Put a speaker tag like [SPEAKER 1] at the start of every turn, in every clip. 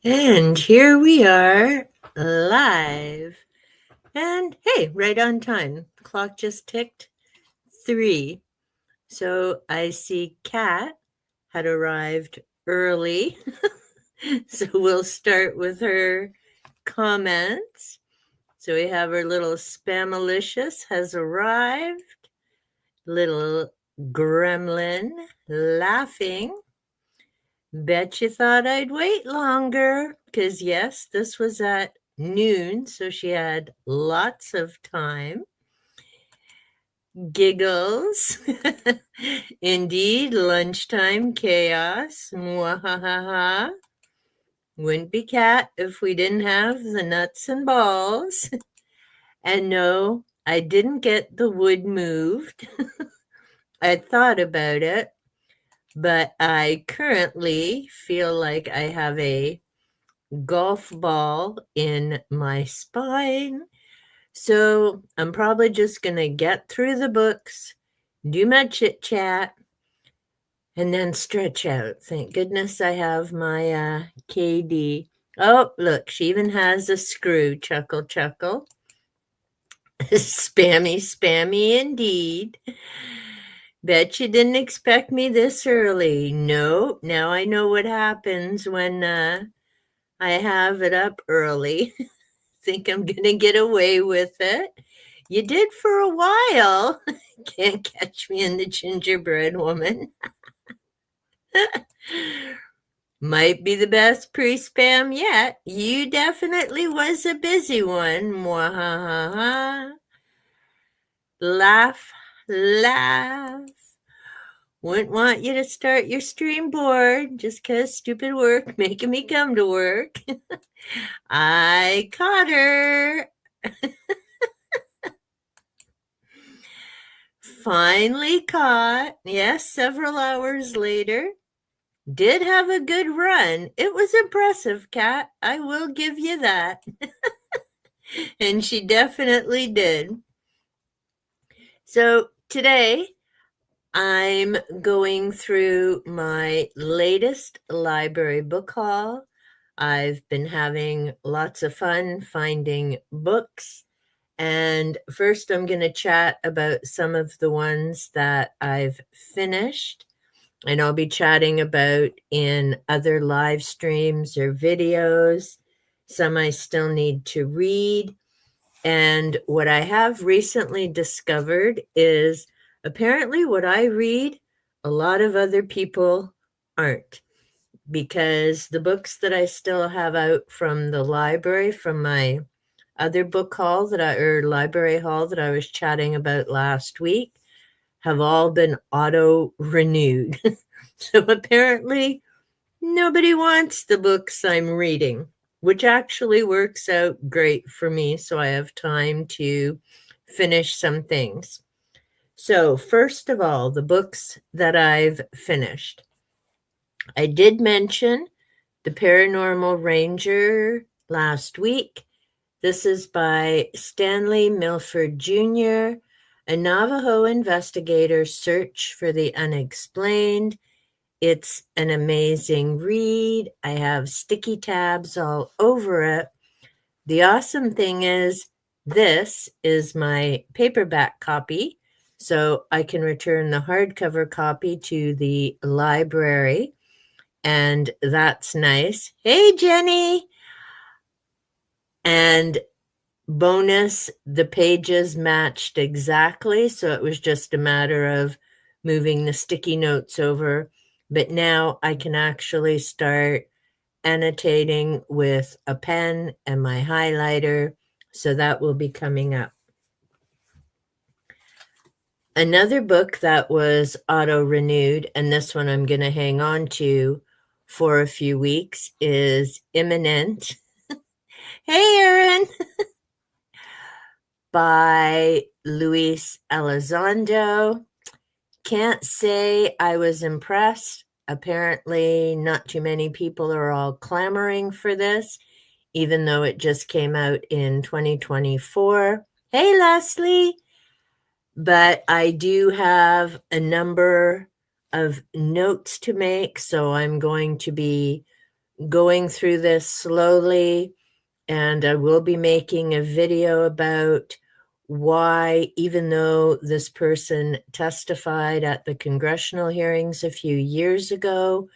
[SPEAKER 1] And here we are, live. And hey, right on time. Clock just ticked 3. So I see Kat had arrived early. So we'll start with her comments. So we have our little Spamalicious has arrived. Little gremlin laughing. Bet you thought I'd wait longer, because yes, this was at noon, so she had lots of time. Giggles. Indeed, lunchtime chaos. Mwahaha. Wouldn't be Cat if we didn't have the nuts and balls. And no, I didn't get the wood moved. I thought about it, but I currently feel like I have a golf ball in my spine. So I'm probably just going to get through the books, do my chit chat, and then stretch out. Thank goodness I have my KD. Oh, look, she even has a screw. Chuckle, chuckle. Spammy, spammy indeed. Bet you didn't expect me this early. No, now I know what happens when I have it up early. Think I'm going to get away with it. You did for a while. Can't catch me in the gingerbread woman. Might be the best pre-spam yet. You definitely was a busy one. Mwahaha. Laugh, laugh. Wouldn't want you to start your stream board just 'cause stupid work making me come to work. I caught her. Finally caught. Yes, several hours later. Did have a good run. It was impressive, Kat. I will give you that. And she definitely did. So today I'm going through my latest library book haul. I've been having lots of fun finding books. And first, I'm going to chat about some of the ones that I've finished. And I'll be chatting about in other live streams or videos. Some I still need to read. And what I have recently discovered is apparently what I read, a lot of other people aren't. Because the books that I still have out from the library, from my other book haul library haul that I was chatting about last week, have all been auto renewed. So apparently nobody wants the books I'm reading, which actually works out great for me. So I have time to finish some things. So first of all, the books that I've finished. I did mention The Paranormal Ranger last week. This is by Stanley Milford Jr., a Navajo investigator's search for the unexplained. It's an amazing read. I have sticky tabs all over it. The awesome thing is, this is my paperback copy, so I can return the hardcover copy to the library, and that's nice. Hey, Jenny! And bonus, the pages matched exactly, so it was just a matter of moving the sticky notes over. But now I can actually start annotating with a pen and my highlighter, so that will be coming up. Another book that was auto-renewed, and this one I'm going to hang on to for a few weeks, is Imminent. Hey, Erin! By Luis Elizondo. Can't say I was impressed. Apparently, not too many people are all clamoring for this, even though it just came out in 2024. Hey, Leslie! But I do have a number of notes to make, so I'm going to be going through this slowly, and I will be making a video about why, even though this person testified at the congressional hearings a few years ago,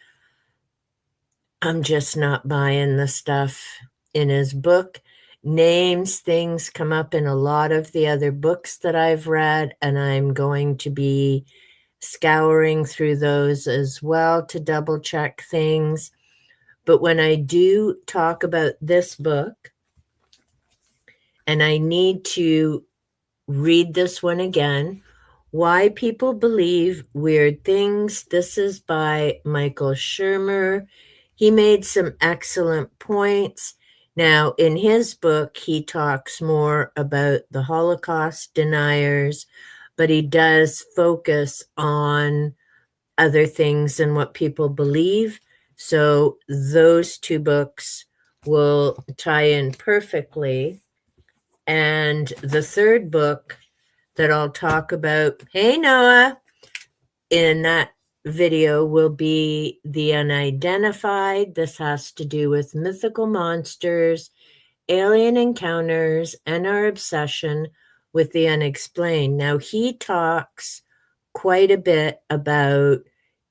[SPEAKER 1] I'm just not buying the stuff in his book. Names, things come up in a lot of the other books that I've read, and I'm going to be scouring through those as well to double check things. But when I do talk about this book, and I need to read this one again, Why People Believe Weird Things. This is by Michael Shermer. He made some excellent points. Now, in his book, he talks more about the Holocaust deniers, but he does focus on other things and what people believe. So those two books will tie in perfectly. And the third book that I'll talk about, hey Noah, in that video will be The Unidentified. This has to do with mythical monsters, alien encounters, and our obsession with the unexplained. Now, he talks quite a bit about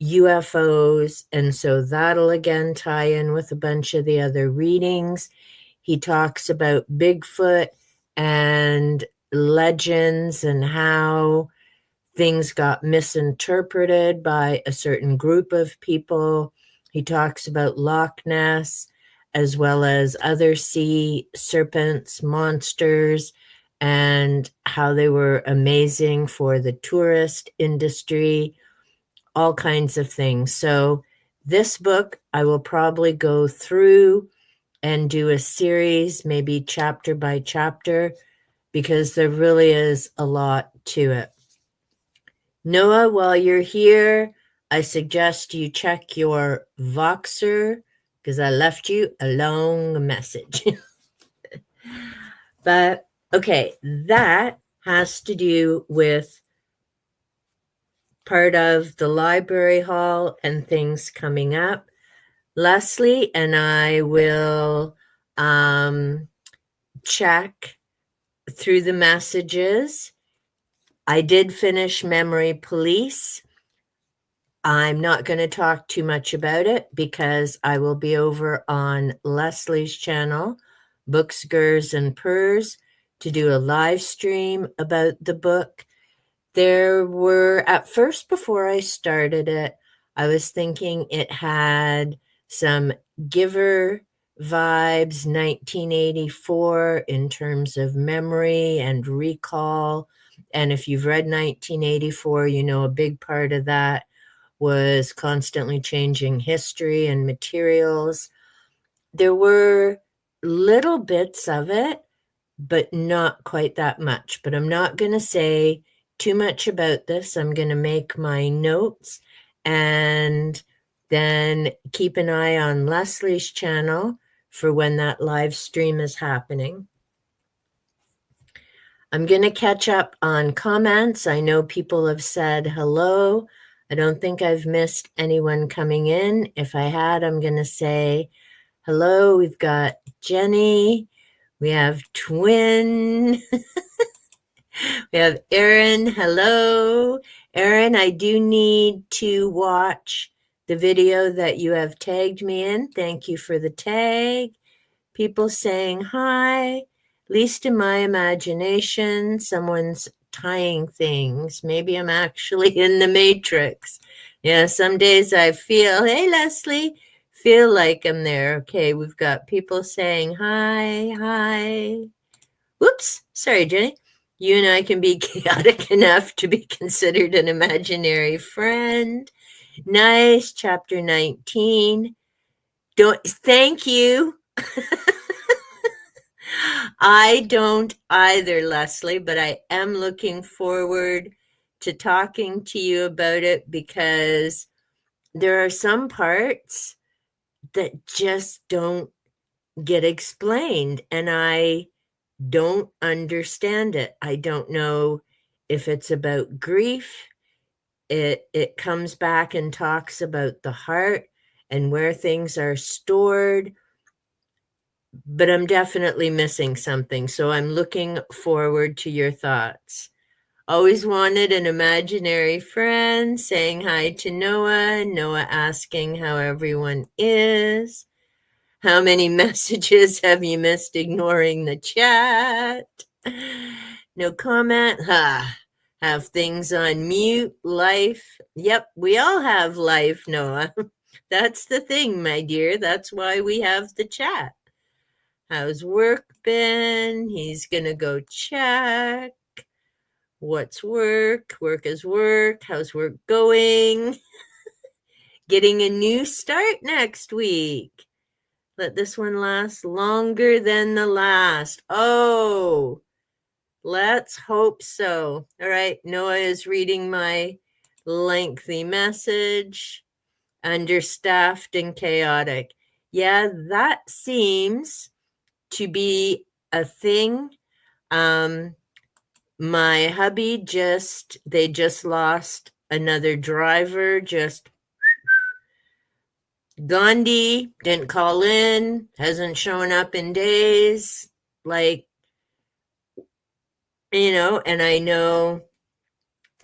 [SPEAKER 1] UFOs, and so that'll again tie in with a bunch of the other readings. He talks about Bigfoot and legends and how things got misinterpreted by a certain group of people. He talks about Loch Ness as well as other sea serpents, monsters, and how they were amazing for the tourist industry, all kinds of things. So this book, I will probably go through and do a series, maybe chapter by chapter, because there really is a lot to it. Noah, while you're here, I suggest you check your Voxer, because I left you a long message. But okay, that has to do with part of the library hall and things coming up. Leslie and I will check through the messages. I did finish Memory Police. I'm not going to talk too much about it because I will be over on Leslie's channel, Books, Gers, and Purrs, to do a live stream about the book. There were, at first, before I started it, I was thinking it had some Giver vibes, 1984, in terms of memory and recall. And if you've read 1984, you know a big part of that was constantly changing history and materials. There were little bits of it, but not quite that much. But I'm not going to say too much about this. I'm going to make my notes and then keep an eye on Leslie's channel for when that live stream is happening. I'm going to catch up on comments. I know people have said hello. I don't think I've missed anyone coming in. If I had, I'm going to say hello. We've got Jenny. We have Twin. We have Erin. Hello. Erin, I do need to watch the video that you have tagged me in. Thank you for the tag. People saying hi. At least in my imagination, someone's tying things. Maybe I'm actually in the Matrix. Yeah, some days I feel, hey, Leslie, feel like I'm there. Okay, we've got people saying hi, hi. Whoops, sorry, Jenny. You and I can be chaotic enough to be considered an imaginary friend. Nice, chapter 19. Thank you. I don't either, Leslie, but I am looking forward to talking to you about it because there are some parts that just don't get explained, and I don't understand it. I don't know if it's about grief. It comes back and talks about the heart and where things are stored, but I'm definitely missing something. So I'm looking forward to your thoughts. Always wanted an imaginary friend, saying hi to Noah, Noah asking how everyone is. How many messages have you missed ignoring the chat? No comment. Ha. Have things on mute. Life. Yep, we all have life, Noah. That's the thing, my dear. That's why we have the chat. How's work been? He's gonna go check. What's work? Work is work. How's work going? Getting a new start next week. Let this one last longer than the last. Oh, let's hope so. All right, Noah is reading my lengthy message. Understaffed and chaotic. Yeah, that seems to be a thing. My hubby they just lost another driver, just Gandhi didn't call in, hasn't shown up in days. Like, and I know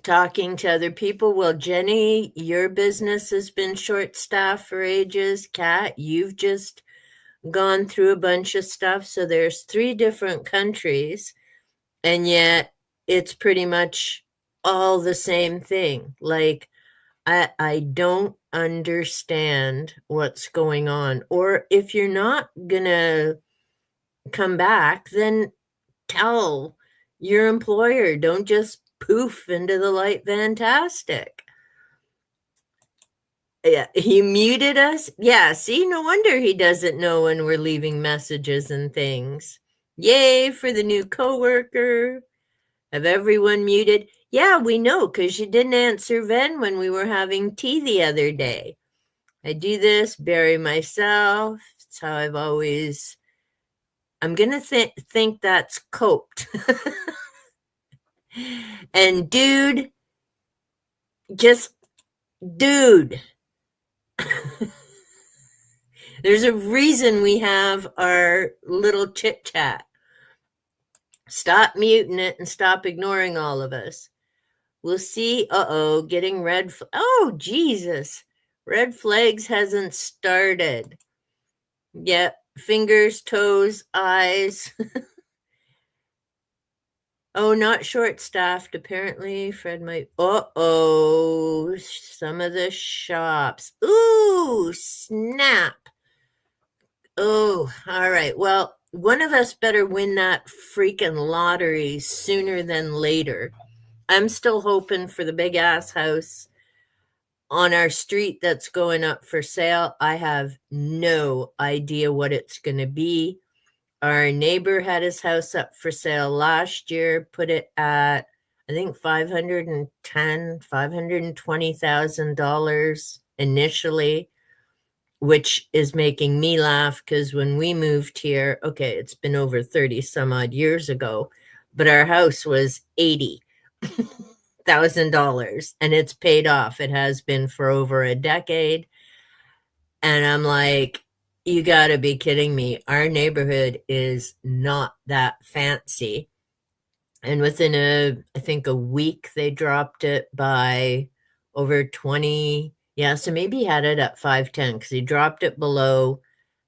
[SPEAKER 1] talking to other people, well, Jenny, your business has been short staffed for ages. Kat, you've just gone through a bunch of stuff. So there's 3 different countries, and yet it's pretty much all the same thing. Like, I don't understand what's going on. Or if you're not gonna come back, then tell your employer. Don't just poof into the light. Fantastic. Yeah, he muted us. Yeah, see, no wonder he doesn't know when we're leaving messages and things. Yay for the new coworker. Have everyone muted? Yeah, we know, because you didn't answer Ven when we were having tea the other day. I do this, bury myself. It's how I've always... I'm going to think that's coped. And dude, dude. There's a reason we have our little chit chat. Stop muting it and stop ignoring all of us. We'll see. Uh-oh, getting red. Oh, Jesus. Red flags hasn't started. Yep, fingers, toes, eyes. Oh, not short-staffed. Apparently, Fred might... Uh-oh, some of the shops. Ooh, snap. Oh, all right. Well, one of us better win that freaking lottery sooner than later. I'm still hoping for the big-ass house on our street that's going up for sale. I have no idea what it's going to be. Our neighbor had his house up for sale last year, put it at, I think, $520,000 initially, which is making me laugh because when we moved here, okay, it's been over 30 some odd years ago, but our house was $80,000 and it's paid off. It has been for over a decade. And I'm like, you got to be kidding me. Our neighborhood is not that fancy. And within I think a week, they dropped it by over 20. Yeah, so maybe he had it at 510 because he dropped it below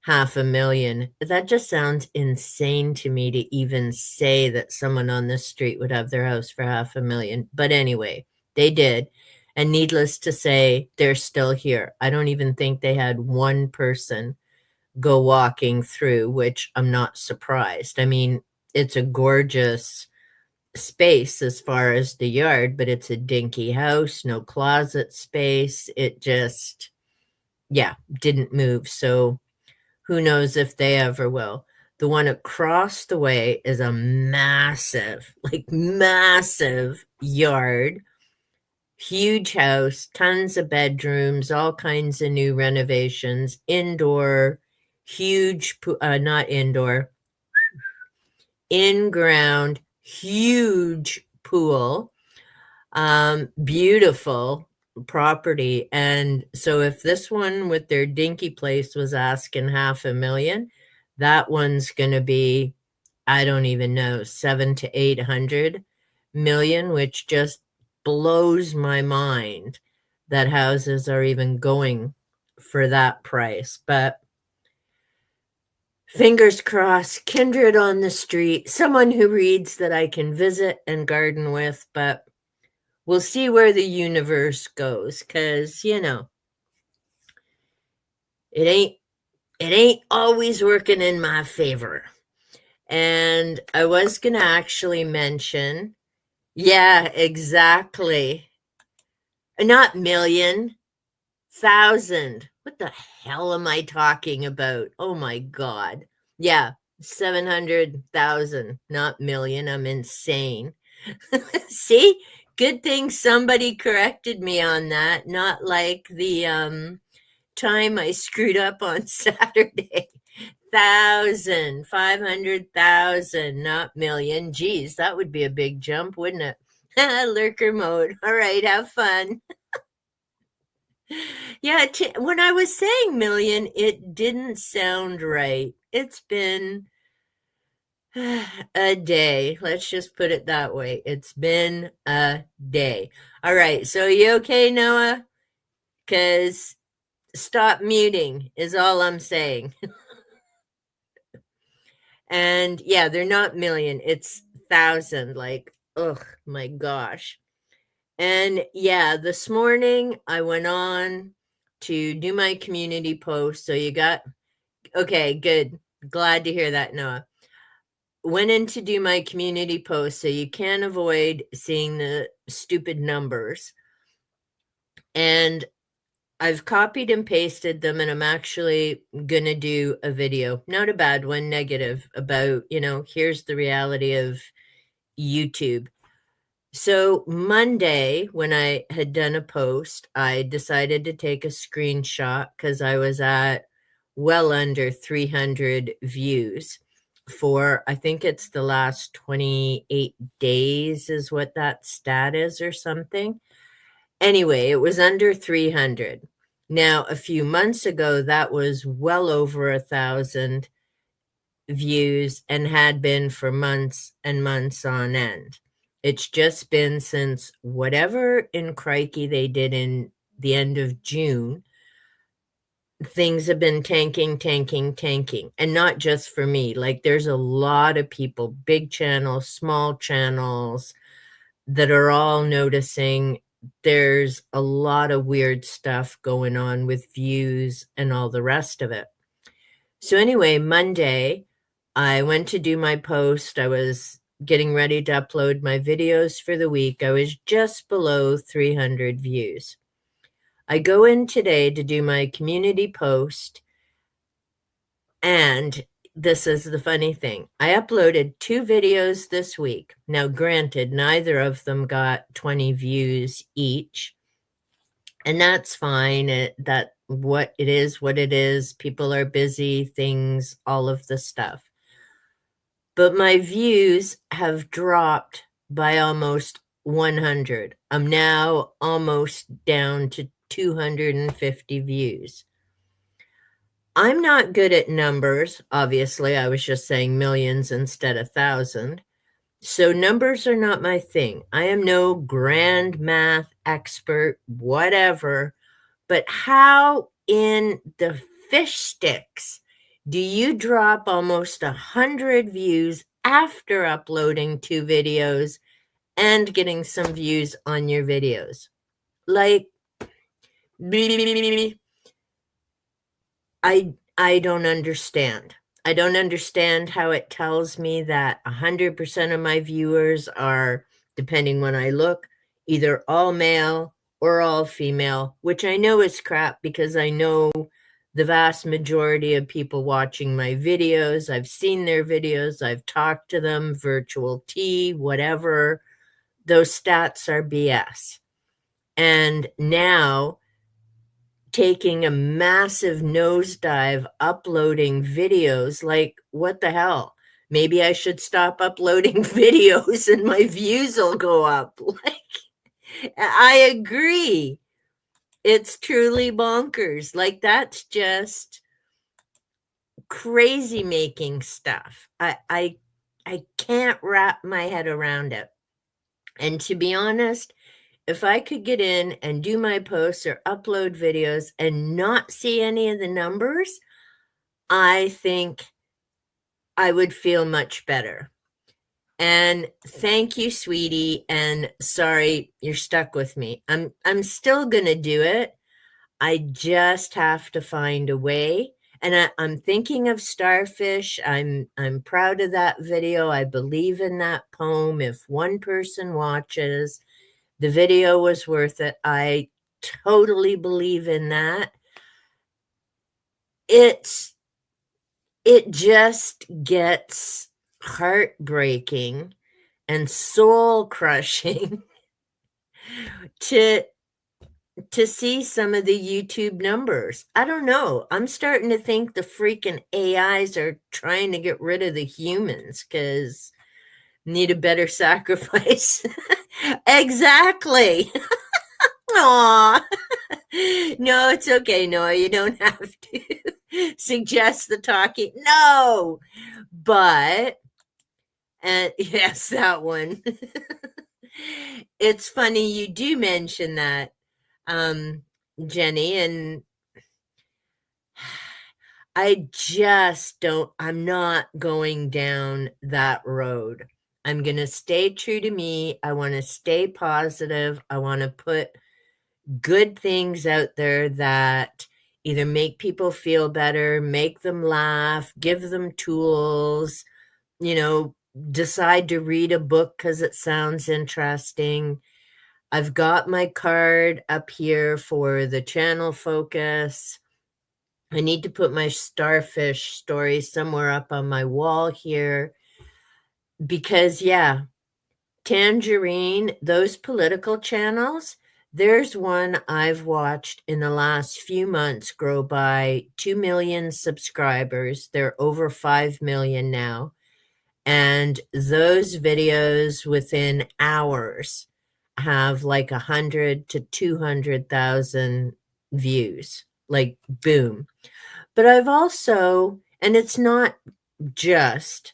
[SPEAKER 1] $500,000. That just sounds insane to me to even say that someone on this street would have their house for $500,000. But anyway, they did. And needless to say, they're still here. I don't even think they had one person go walking through, which I'm not surprised. I mean, it's a gorgeous space as far as the yard, but it's a dinky house, no closet space. It just, yeah, didn't move. So who knows if they ever will. The one across the way is a massive, like massive yard. Huge house, tons of bedrooms, all kinds of new renovations, indoor, huge, not indoor, in-ground, huge pool, beautiful, property. And so if this one with their dinky place was asking 500,000, that one's going to be, I don't even know, 7 to 800 million, which just blows my mind that houses are even going for that price. But fingers crossed, kindred on the street, someone who reads that I can visit and garden with, but we'll see where the universe goes, because, it ain't always working in my favor. And I was going to actually mention, yeah, exactly. Not million, thousand. What the hell am I talking about? Oh my God. Yeah, 700,000, not million. I'm insane. See? Good thing somebody corrected me on that, not like the time I screwed up on Saturday. 500,000, not million. Geez, that would be a big jump, wouldn't it? Lurker mode. All right, have fun. Yeah, when I was saying million, it didn't sound right. It's been a day. Let's just put it that way. It's been a day. All right, so are you okay, Noah? Because stop muting is all I'm saying. And yeah, they're not million, it's thousand. Like, oh my gosh. And yeah, this morning I went on to do my community post. So you got, okay, good. Glad to hear that, Noah. Went in to do my community post, so you can't avoid seeing the stupid numbers. And I've copied and pasted them, and I'm actually going to do a video, not a bad one, negative, about, here's the reality of YouTube. So Monday, when I had done a post, I decided to take a screenshot because I was at well under 300 views for, I think it's the last 28 days is what that stat is or something. Anyway, it was under 300. Now, a few months ago, that was well over 1,000 views and had been for months and months on end. It's just been since whatever in crikey they did in the end of June, things have been tanking. And not just for me. Like, there's a lot of people, big channels, small channels, that are all noticing there's a lot of weird stuff going on with views and all the rest of it. So anyway, Monday, I went to do my post. I was getting ready to upload my videos for the week. I was just below 300 views. I go in today to do my community post, and this is the funny thing. I uploaded 2 videos this week. Now, granted, neither of them got 20 views each, and that's fine. What it is. People are busy, things, all of the stuff. But my views have dropped by almost 100. I'm now almost down to 250 views. I'm not good at numbers. Obviously, I was just saying millions instead of 1,000. So numbers are not my thing. I am no grand math expert, whatever. But how in the fish sticks do you drop almost 100 views after uploading 2 videos and getting some views on your videos? Like, I don't understand. I don't understand how it tells me that 100% of my viewers are, depending when I look, either all male or all female, which I know is crap because I know the vast majority of people watching my videos, I've seen their videos, I've talked to them, virtual tea, whatever. Those stats are BS. And now, taking a massive nosedive uploading videos, like, what the hell? Maybe I should stop uploading videos and my views will go up. Like, I agree. It's truly bonkers. Like, that's just crazy making stuff. I can't wrap my head around it. And to be honest, if I could get in and do my posts or upload videos and not see any of the numbers, I think I would feel much better. And thank you, sweetie. And sorry you're stuck with me. I'm still gonna do it. I just have to find a way. And I'm thinking of starfish. I'm proud of that video. I believe in that poem. If one person watches, the video was worth it. I totally believe in that. It just gets heartbreaking and soul crushing to see some of the YouTube numbers. I don't know. I'm starting to think the freaking AIs are trying to get rid of the humans because need a better sacrifice. Exactly. Aw. No, it's okay. No, you don't have to suggest the talking. No. But, and yes, that one. It's funny you do mention that, Jenny, and I just don't, I'm not going down that road. I'm going to stay true to me. I want to stay positive. I want to put good things out there that either make people feel better, make them laugh, give them tools, you know, decide to read a book because it sounds interesting. I've got my card up here for the channel focus. I need to put my starfish story somewhere up on my wall here because, yeah, Tangerine, those political channels, there's one I've watched in the last few months grow by 2 million subscribers. They're over 5 million now. And those videos within hours have like 100 to 200,000 views. Like, boom. But I've also, and it's not just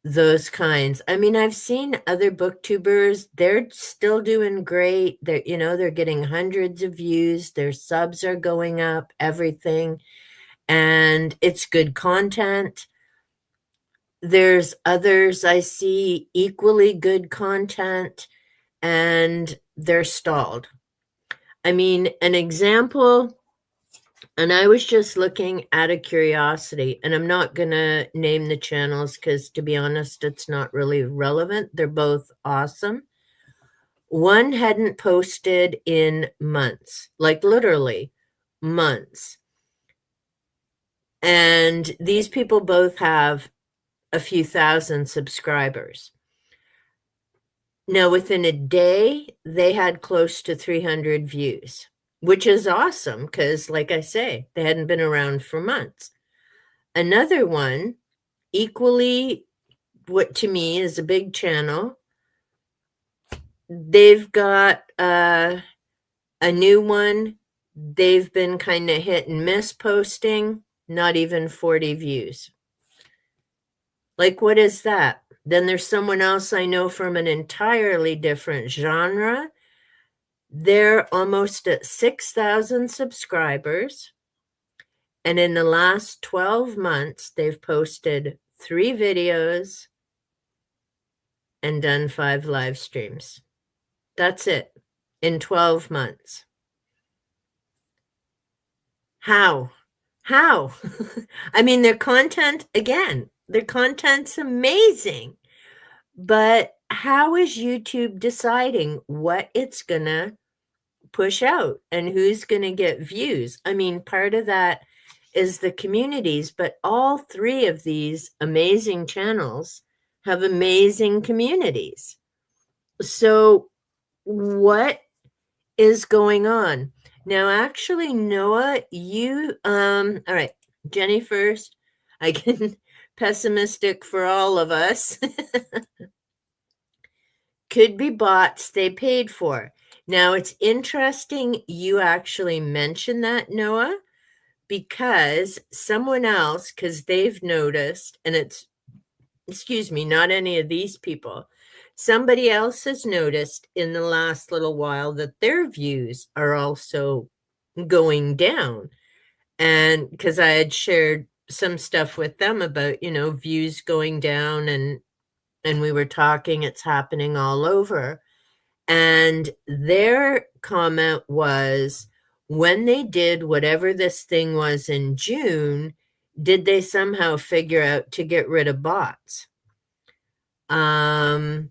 [SPEAKER 1] those kinds. I mean, I've seen other booktubers, they're still doing great. They're, you know, they're getting hundreds of views, their subs are going up, everything, and it's good content. There's others I see equally good content and they're stalled. I mean, an example, and I was just looking out of curiosity, and I'm not going to name the channels because, to be honest, it's not really relevant. They're both awesome. One hadn't posted in months, like literally months. And these people both have a few thousand subscribers. Now, within a day, they had close to 300 views, which is awesome because, like I say, they hadn't been around for months. Another one, equally, what to me is a big channel, they've got a new one. They've been kind of hit and miss posting, not even 40 views. Like, what is that? Then there's someone else I know from an entirely different genre. They're almost at 6,000 subscribers. And in the last 12 months, they've posted 3 videos and done 5 live streams. That's it in 12 months. How? How? I mean, their content, again, their content's amazing. But how is YouTube deciding what it's going to push out and who's going to get views? I mean, part of that is the communities, but all 3 of these amazing channels have amazing communities. So what is going on? Now, actually, Noah, you, all right, Jenny first. I can pessimistic for all of us. Could be bots they paid for. Now, it's interesting you actually mentioned that, Noah, because someone else, because they've noticed, and it's, excuse me, not any of these people, somebody else has noticed in the last little while that their views are also going down. And because I had shared some stuff with them about, views going down, and we were talking, it's happening all over. And their comment was, when they did whatever this thing was in June, did they somehow figure out to get rid of bots? Um,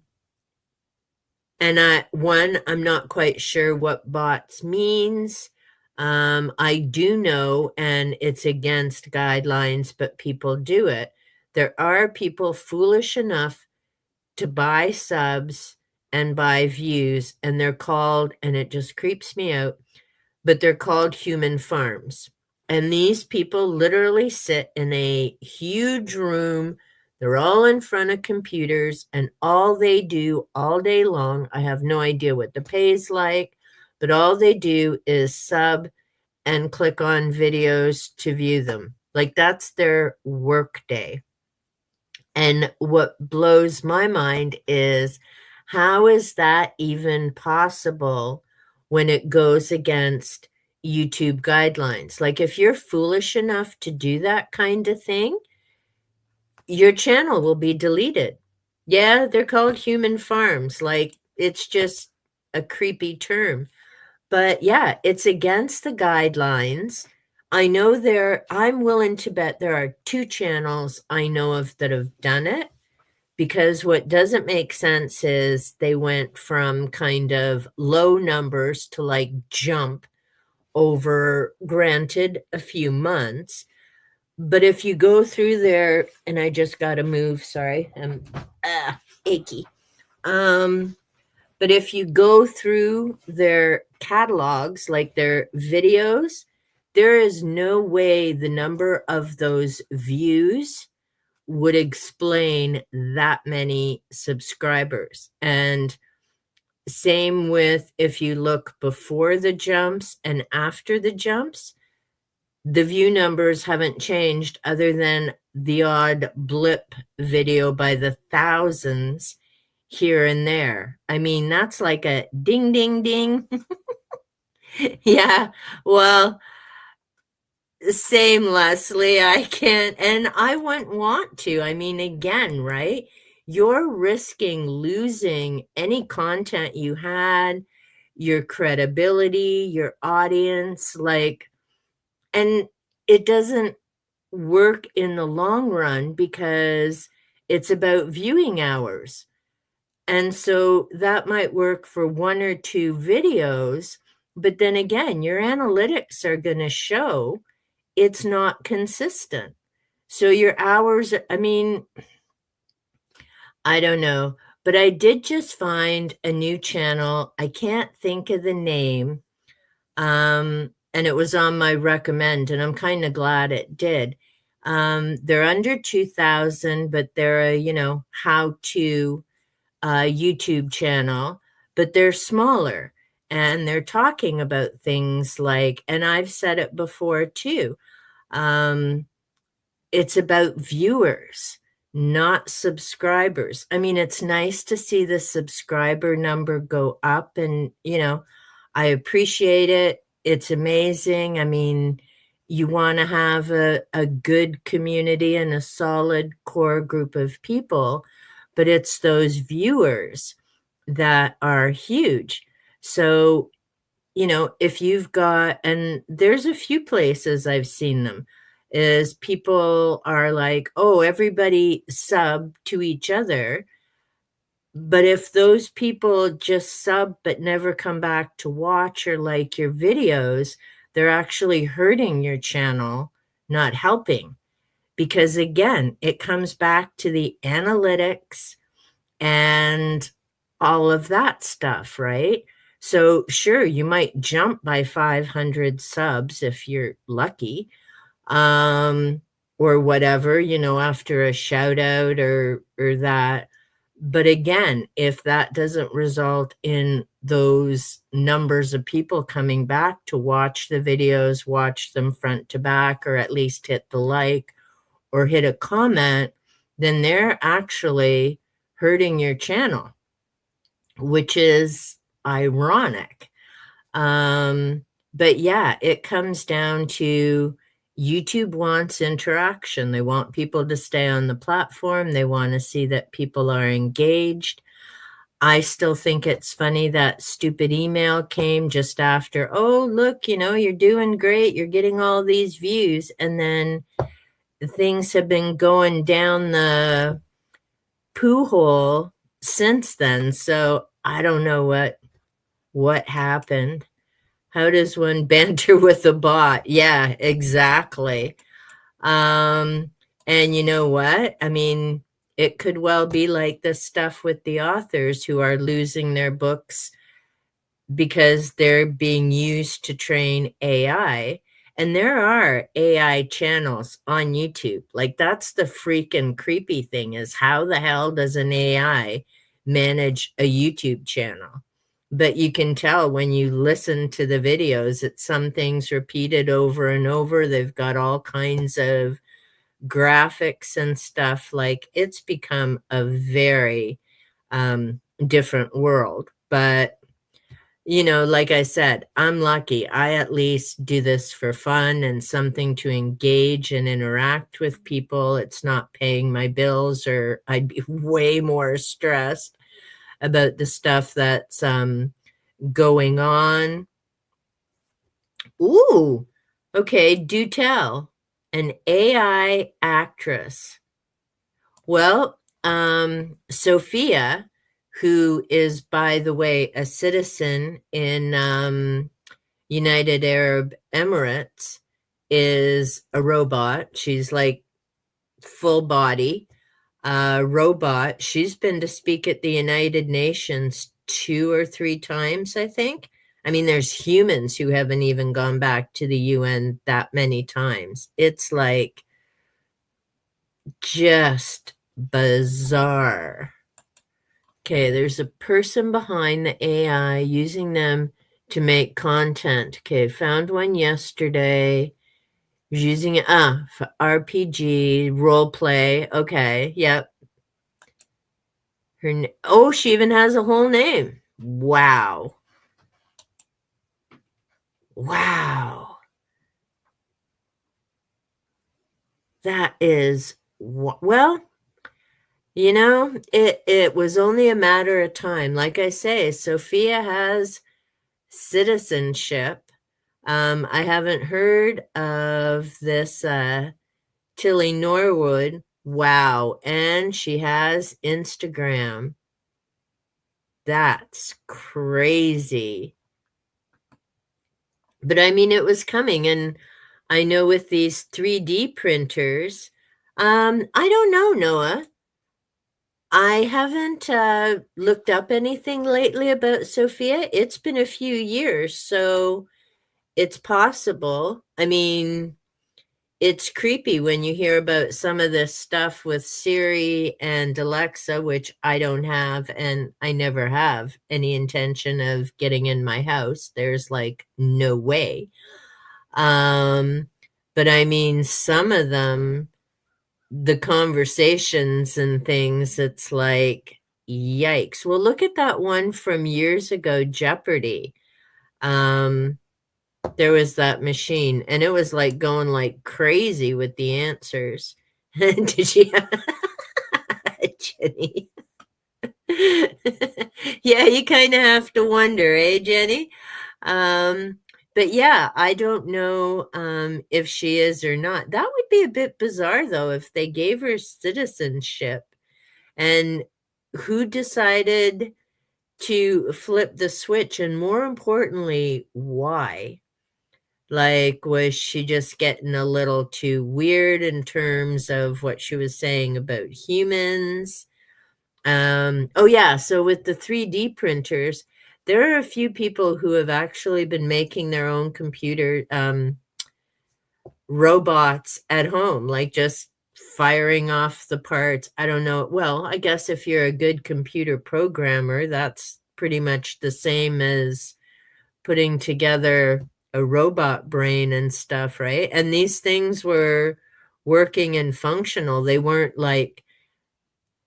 [SPEAKER 1] and I'm not quite sure what bots means. I do know, and it's against guidelines, but people do it. There are people foolish enough to buy subs and buy views, and they're called, and it just creeps me out, but they're called human farms. And these people literally sit in a huge room. They're all in front of computers, and all they do all day long, I have no idea what the pay is like, but all they do is sub and click on videos to view them. Like, that's their work day. And what blows my mind is, how is that even possible when it goes against YouTube guidelines? Like, if you're foolish enough to do that kind of thing, your channel will be deleted. Yeah, they're called human farms. Like, it's just a creepy term. But yeah, it's against the guidelines. I'm willing to bet there are two channels I know of that have done it, because what doesn't make sense is they went from kind of low numbers to like jump over, granted, a few months. But if you go through there, and I just got to move, sorry, I'm achy. But if you go through their catalogs, like their videos, there is no way the number of those views would explain that many subscribers. And same with, if you look before the jumps and after the jumps, the view numbers haven't changed other than the odd blip video by the thousands here and there. I mean, that's like a ding, ding, ding. Yeah, well, same, Leslie. I can't, and I wouldn't want to. I mean, again, right? You're risking losing any content you had, your credibility, your audience, like, and it doesn't work in the long run because it's about viewing hours. And so that might work for one or two videos, but then again, your analytics are going to show it's not consistent. So your hours, I mean, I don't know, but I did just find a new channel. I can't think of the name. And it was on my recommend, and I'm kind of glad it did. They're under 2,000, but they're a, how to YouTube channel, but they're smaller, and they're talking about things like, and I've said it before too, it's about viewers, not subscribers. I mean, it's nice to see the subscriber number go up, and, I appreciate it. It's amazing. I mean, you want to have a good community and a solid core group of people, but it's those viewers that are huge. So, if you've got, and there's a few places I've seen them, is people are like, oh, everybody sub to each other. But if those people just sub but never come back to watch or like your videos, they're actually hurting your channel, not helping. Because again, it comes back to the analytics and all of that stuff, right? So sure, you might jump by 500 subs if you're lucky, or whatever, after a shout out or that. But again, if that doesn't result in those numbers of people coming back to watch the videos, watch them front to back, or at least hit the like or hit a comment, then they're actually hurting your channel, which is ironic. But yeah, it comes down to YouTube wants interaction. They want people to stay on the platform. They want to see that people are engaged. I still think it's funny that stupid email came just after, oh, look, you're doing great. You're getting all these views. And then things have been going down the poo hole since then. So I don't know what happened. How does one banter with a bot? Yeah, exactly. And you know what? I mean, it could well be like the stuff with the authors who are losing their books because they're being used to train AI. And there are AI channels on YouTube. Like, that's the freaking creepy thing, is how the hell does an AI manage a YouTube channel? But you can tell when you listen to the videos, it's some things repeated over and over. They've got all kinds of graphics and stuff. Like, it's become a very different world. But like I said, I'm lucky. I at least do this for fun and something to engage and interact with people. It's not paying my bills, or I'd be way more stressed about the stuff that's going on. Ooh, okay, do tell. An AI actress. Well, Sophia, who is, by the way, a citizen in United Arab Emirates, is a robot. She's like full body robot. She's been to speak at the United Nations 2 or 3 times, I think. I mean, there's humans who haven't even gone back to the UN that many times. It's like just bizarre. Okay, there's a person behind the AI using them to make content. Okay, found one yesterday. Using it for RPG role play. Okay, yep. Oh, she even has a whole name. Wow. Wow. That is well, it was only a matter of time. Like I say, Sophia has citizenship. I haven't heard of this Tilly Norwood. Wow. And she has Instagram. That's crazy. But I mean, it was coming. And I know with these 3D printers, I don't know, Noah. I haven't looked up anything lately about Sophia. It's been a few years, so it's possible. I mean, it's creepy when you hear about some of this stuff with Siri and Alexa, which I don't have, and I never have any intention of getting in my house. There's like no way. But I mean, some of them, the conversations and things, it's like, yikes. Well, look at that one from years ago, Jeopardy. There was that machine, and it was like going like crazy with the answers. Did she Jenny? Yeah, you kind of have to wonder, eh, Jenny? But yeah, I don't know if she is or not. That would be a bit bizarre, though, if they gave her citizenship. And who decided to flip the switch? And more importantly, why? Like, was she just getting a little too weird in terms of what she was saying about humans? Oh yeah, so with the 3D printers, there are a few people who have actually been making their own computer robots at home, like just firing off the parts. I don't know. Well, I guess if you're a good computer programmer, that's pretty much the same as putting together a robot brain and stuff, right? And these things were working and functional. They weren't like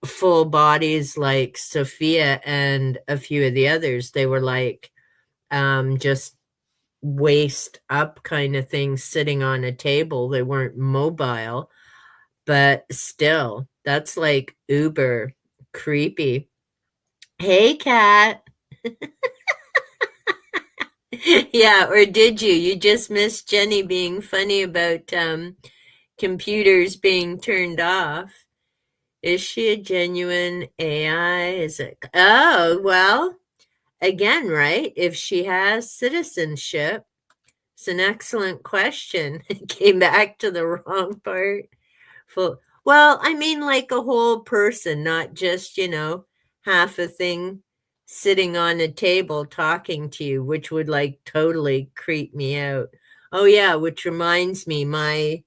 [SPEAKER 1] full bodies like Sophia and a few of the others. They were like just waist up kind of things sitting on a table. They weren't mobile, but still, that's like uber creepy. Hey, Kat. Yeah, or did you? You just missed Jenny being funny about computers being turned off. Is she a genuine AI? Is it? Oh, well, again, right? If she has citizenship, it's an excellent question. It came back to the wrong part. Full. Well, I mean, like a whole person, not just, half a thing sitting on a table talking to you, which would like totally creep me out. Oh, yeah, which reminds me, my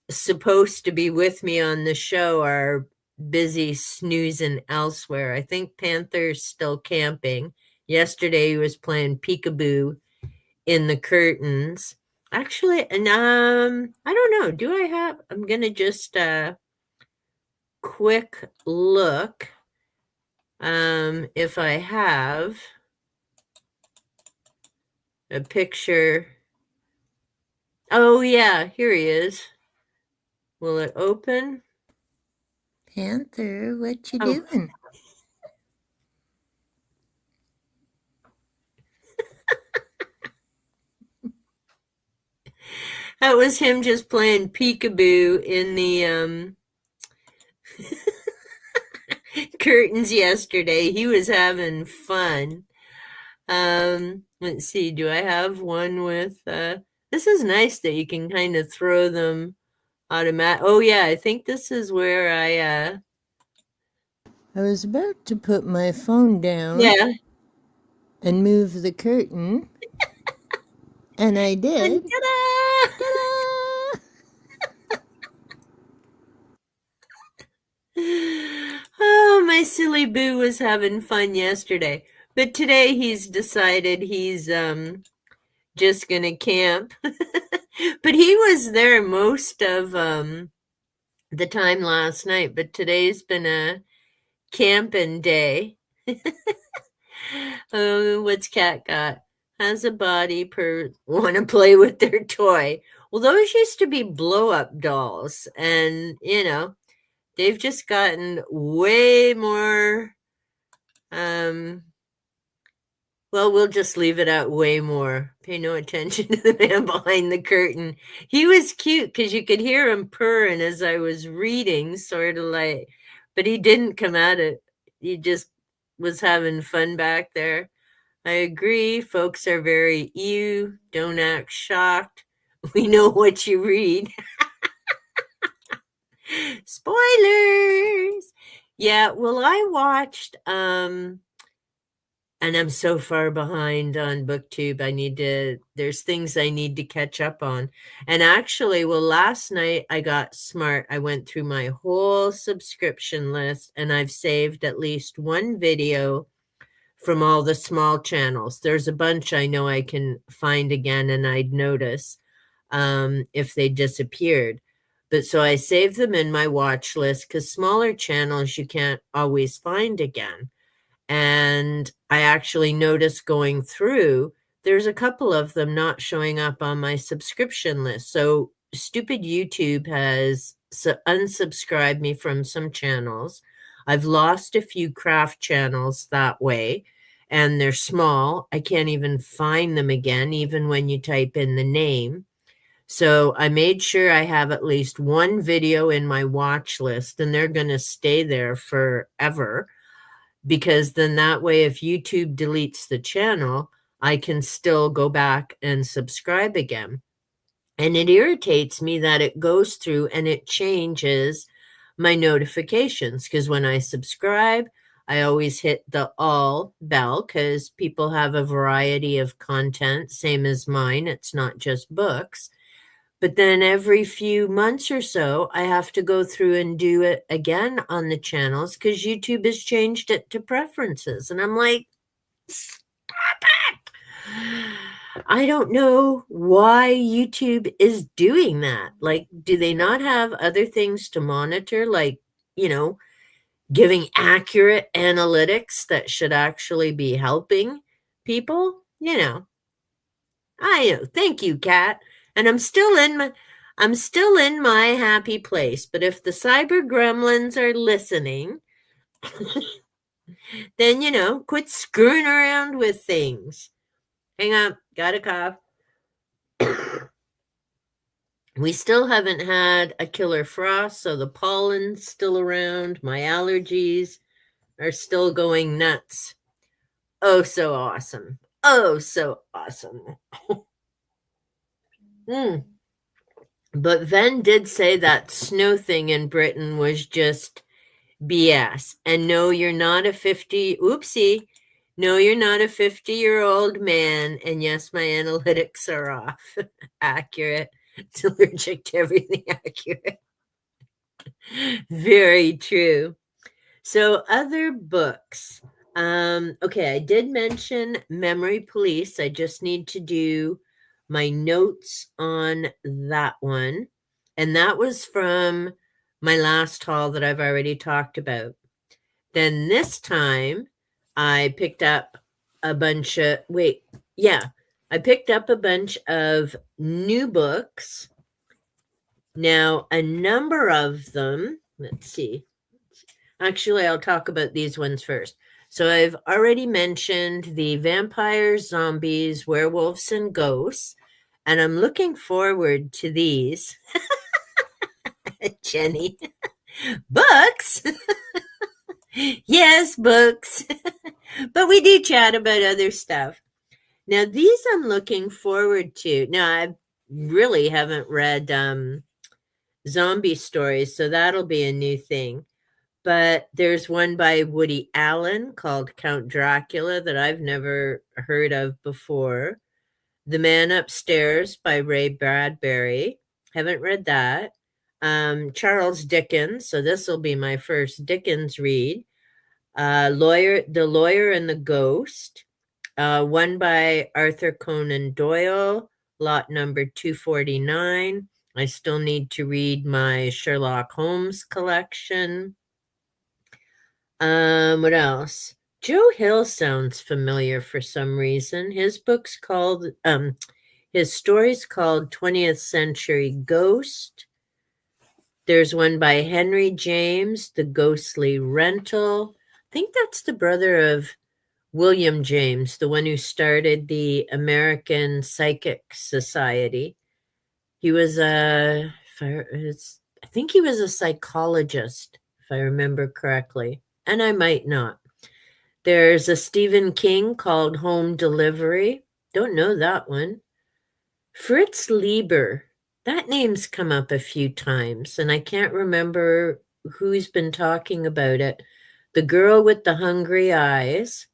[SPEAKER 1] supposed to be with me on the show are busy snoozing elsewhere. I think Panther's still camping. Yesterday he was playing peekaboo in the curtains. Actually, and I don't know. Do I have? I'm gonna just quick look if I have a picture. Oh yeah, here he is. Will it open?
[SPEAKER 2] Panther, what you
[SPEAKER 1] Oh,
[SPEAKER 2] doing?
[SPEAKER 1] that was him just playing peekaboo in the curtains yesterday. He was having fun. Let's see, do I have one with this is nice that you can kind of throw them automatic. Oh yeah, I think this is where
[SPEAKER 2] I was about to put my phone down
[SPEAKER 1] yeah.
[SPEAKER 2] and move the curtain, and I
[SPEAKER 1] And
[SPEAKER 2] did.
[SPEAKER 1] ta-da!
[SPEAKER 2] Ta-da!
[SPEAKER 1] Oh, my silly boo was having fun yesterday. But today he's decided he's just gonna camp. But he was there most of the time last night, but today's been a camping day. Oh, what's Cat got? Has a body per want to play with their toy. Well, those used to be blow up dolls, and they've just gotten way more. Um, well, we'll just leave it at way more. Pay no attention to the man behind the curtain. He was cute because you could hear him purring as I was reading, sort of like, but he didn't come at it. He just was having fun back there. I agree. Folks are very ew. Don't act shocked. We know what you read. Spoilers. Yeah, well, I watched and I'm so far behind on booktube. There's things I need to catch up on. And actually, well, last night I got smart. I went through my whole subscription list and I've saved at least one video from all the small channels. There's a bunch I know I can find again and I'd notice if they disappeared. But so I saved them in my watch list because smaller channels you can't always find again. And I actually noticed going through, there's a couple of them not showing up on my subscription list. So stupid YouTube has unsubscribed me from some channels. I've lost a few craft channels that way, and they're small. I can't even find them again, even when you type in the name. So I made sure I have at least one video in my watch list, and they're going to stay there forever because then that way, if YouTube deletes the channel, I can still go back and subscribe again. And it irritates me that it goes through and it changes my notifications because when I subscribe, I always hit the all bell because people have a variety of content, same as mine. It's not just books. But then every few months or so, I have to go through and do it again on the channels because YouTube has changed it to preferences. And I'm like, stop it. I don't know why YouTube is doing that. Like, do they not have other things to monitor? Like, you know, giving accurate analytics that should actually be helping people? You know, I know. Thank you, Kat. And I'm still in my happy place. But if the cyber gremlins are listening, then quit screwing around with things. Hang on, got a cough. We still haven't had a killer frost, so the pollen's still around. My allergies are still going nuts. Oh, so awesome. Oh, so awesome. Mm. But Ven did say that snow thing in Britain was just BS. And no, you're not a 50, oopsie. No, you're not a 50-year-old man. And yes, my analytics are off. Accurate. It's allergic to everything accurate. Very true. So, other books. Okay, I did mention Memory Police. I just need to do my notes on that one. And that was from my last haul that I've already talked about. Then this time I picked up a bunch of, I picked up a bunch of new books. Now, a number of them, let's see. Actually, I'll talk about these ones first. So I've already mentioned the vampires, zombies, werewolves, and ghosts, and I'm looking forward to these. Jenny. Books? Yes, books. But we do chat about other stuff. Now, these I'm looking forward to. Now, I really haven't read zombie stories, so that'll be a new thing. But there's one by Woody Allen called Count Dracula that I've never heard of before. The Man Upstairs by Ray Bradbury. Haven't read that. Charles Dickens. So this will be my first Dickens read. The Lawyer and the Ghost. One by Arthur Conan Doyle. Lot number 249. I still need to read my Sherlock Holmes collection. What else? Joe Hill sounds familiar for some reason. His story's called 20th Century Ghost. There's one by Henry James, The Ghostly Rental. I think that's the brother of William James, the one who started the American Psychic Society. He was I think he was a psychologist, if I remember correctly. And I might not. There's a Stephen King called Home Delivery. Don't know that one. Fritz Lieber. That name's come up a few times, and I can't remember who's been talking about it. The Girl with the Hungry Eyes.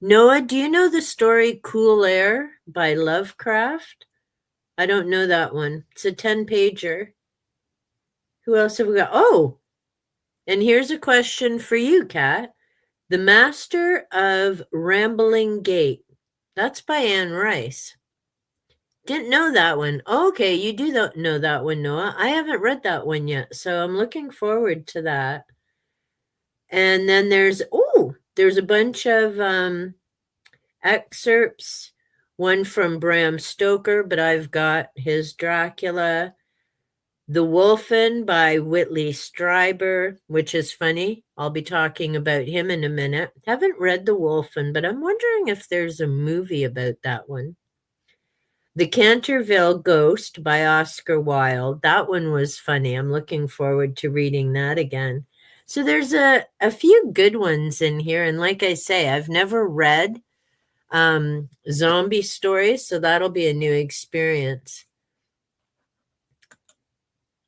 [SPEAKER 1] Noah, do you know the story Cool Air by Lovecraft? I don't know that one. It's a 10-pager. Who else have we got? Oh, and here's a question for you, Kat. The Master of Rambling Gate. That's by Anne Rice. Didn't know that one. Okay, you do know that one, Noah. I haven't read that one yet, so I'm looking forward to that. And then there's a bunch of excerpts. One from Bram Stoker, but I've got his Dracula. The Wolfen by Whitley Strieber, which is funny. I'll be talking about him in a minute. Haven't read The Wolfen, but I'm wondering if there's a movie about that one. The Canterville Ghost by Oscar Wilde. That one was funny. I'm looking forward to reading that again. So there's a few good ones in here. And like I say, I've never read zombie stories, so that'll be a new experience.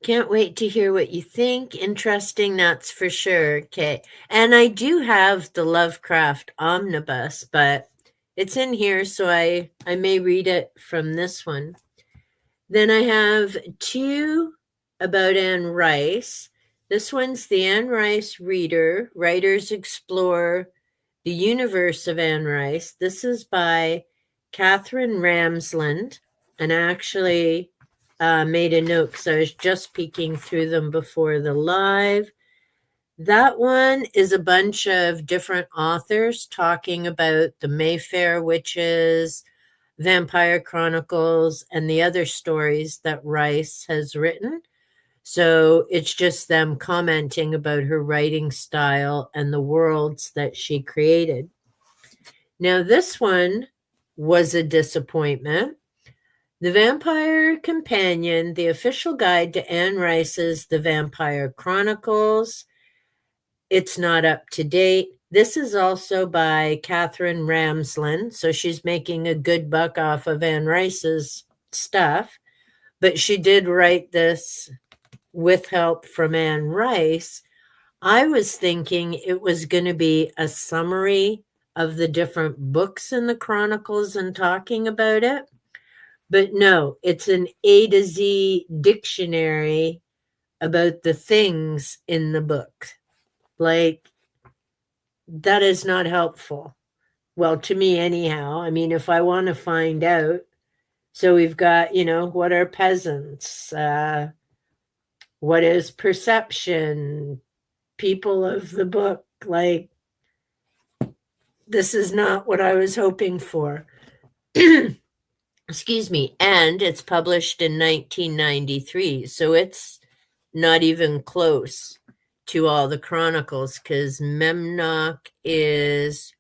[SPEAKER 1] Can't wait to hear what you think. Interesting, that's for sure. Okay. And I do have the Lovecraft Omnibus, but it's in here, so I may read it from this one. Then I have two about Anne Rice. This one's the Anne Rice Reader. Writers explore the universe of Anne Rice. This is by Catherine Ramsland. And I actually made a note because I was just peeking through them before the live. That one is a bunch of different authors talking about the Mayfair witches, Vampire Chronicles, and the other stories that Rice has written. So it's just them commenting about her writing style and the worlds that she created. Now, this one was a disappointment. The Vampire Companion, the official guide to Anne Rice's The Vampire Chronicles. It's not up to date. This is also by Catherine Ramsland, so she's making a good buck off of Anne Rice's stuff. But she did write this with help from Anne Rice. I was thinking it was going to be a summary of the different books in the Chronicles and talking about it. But no, it's an A to Z dictionary about the things in the book. Like, that is not helpful. Well, to me, anyhow. I mean, if I want to find out, so we've got, what are peasants? What is perception? People of the book. Like, this is not what I was hoping for. Excuse me. And it's published in 1993. So it's not even close to all the Chronicles, because Memnoch is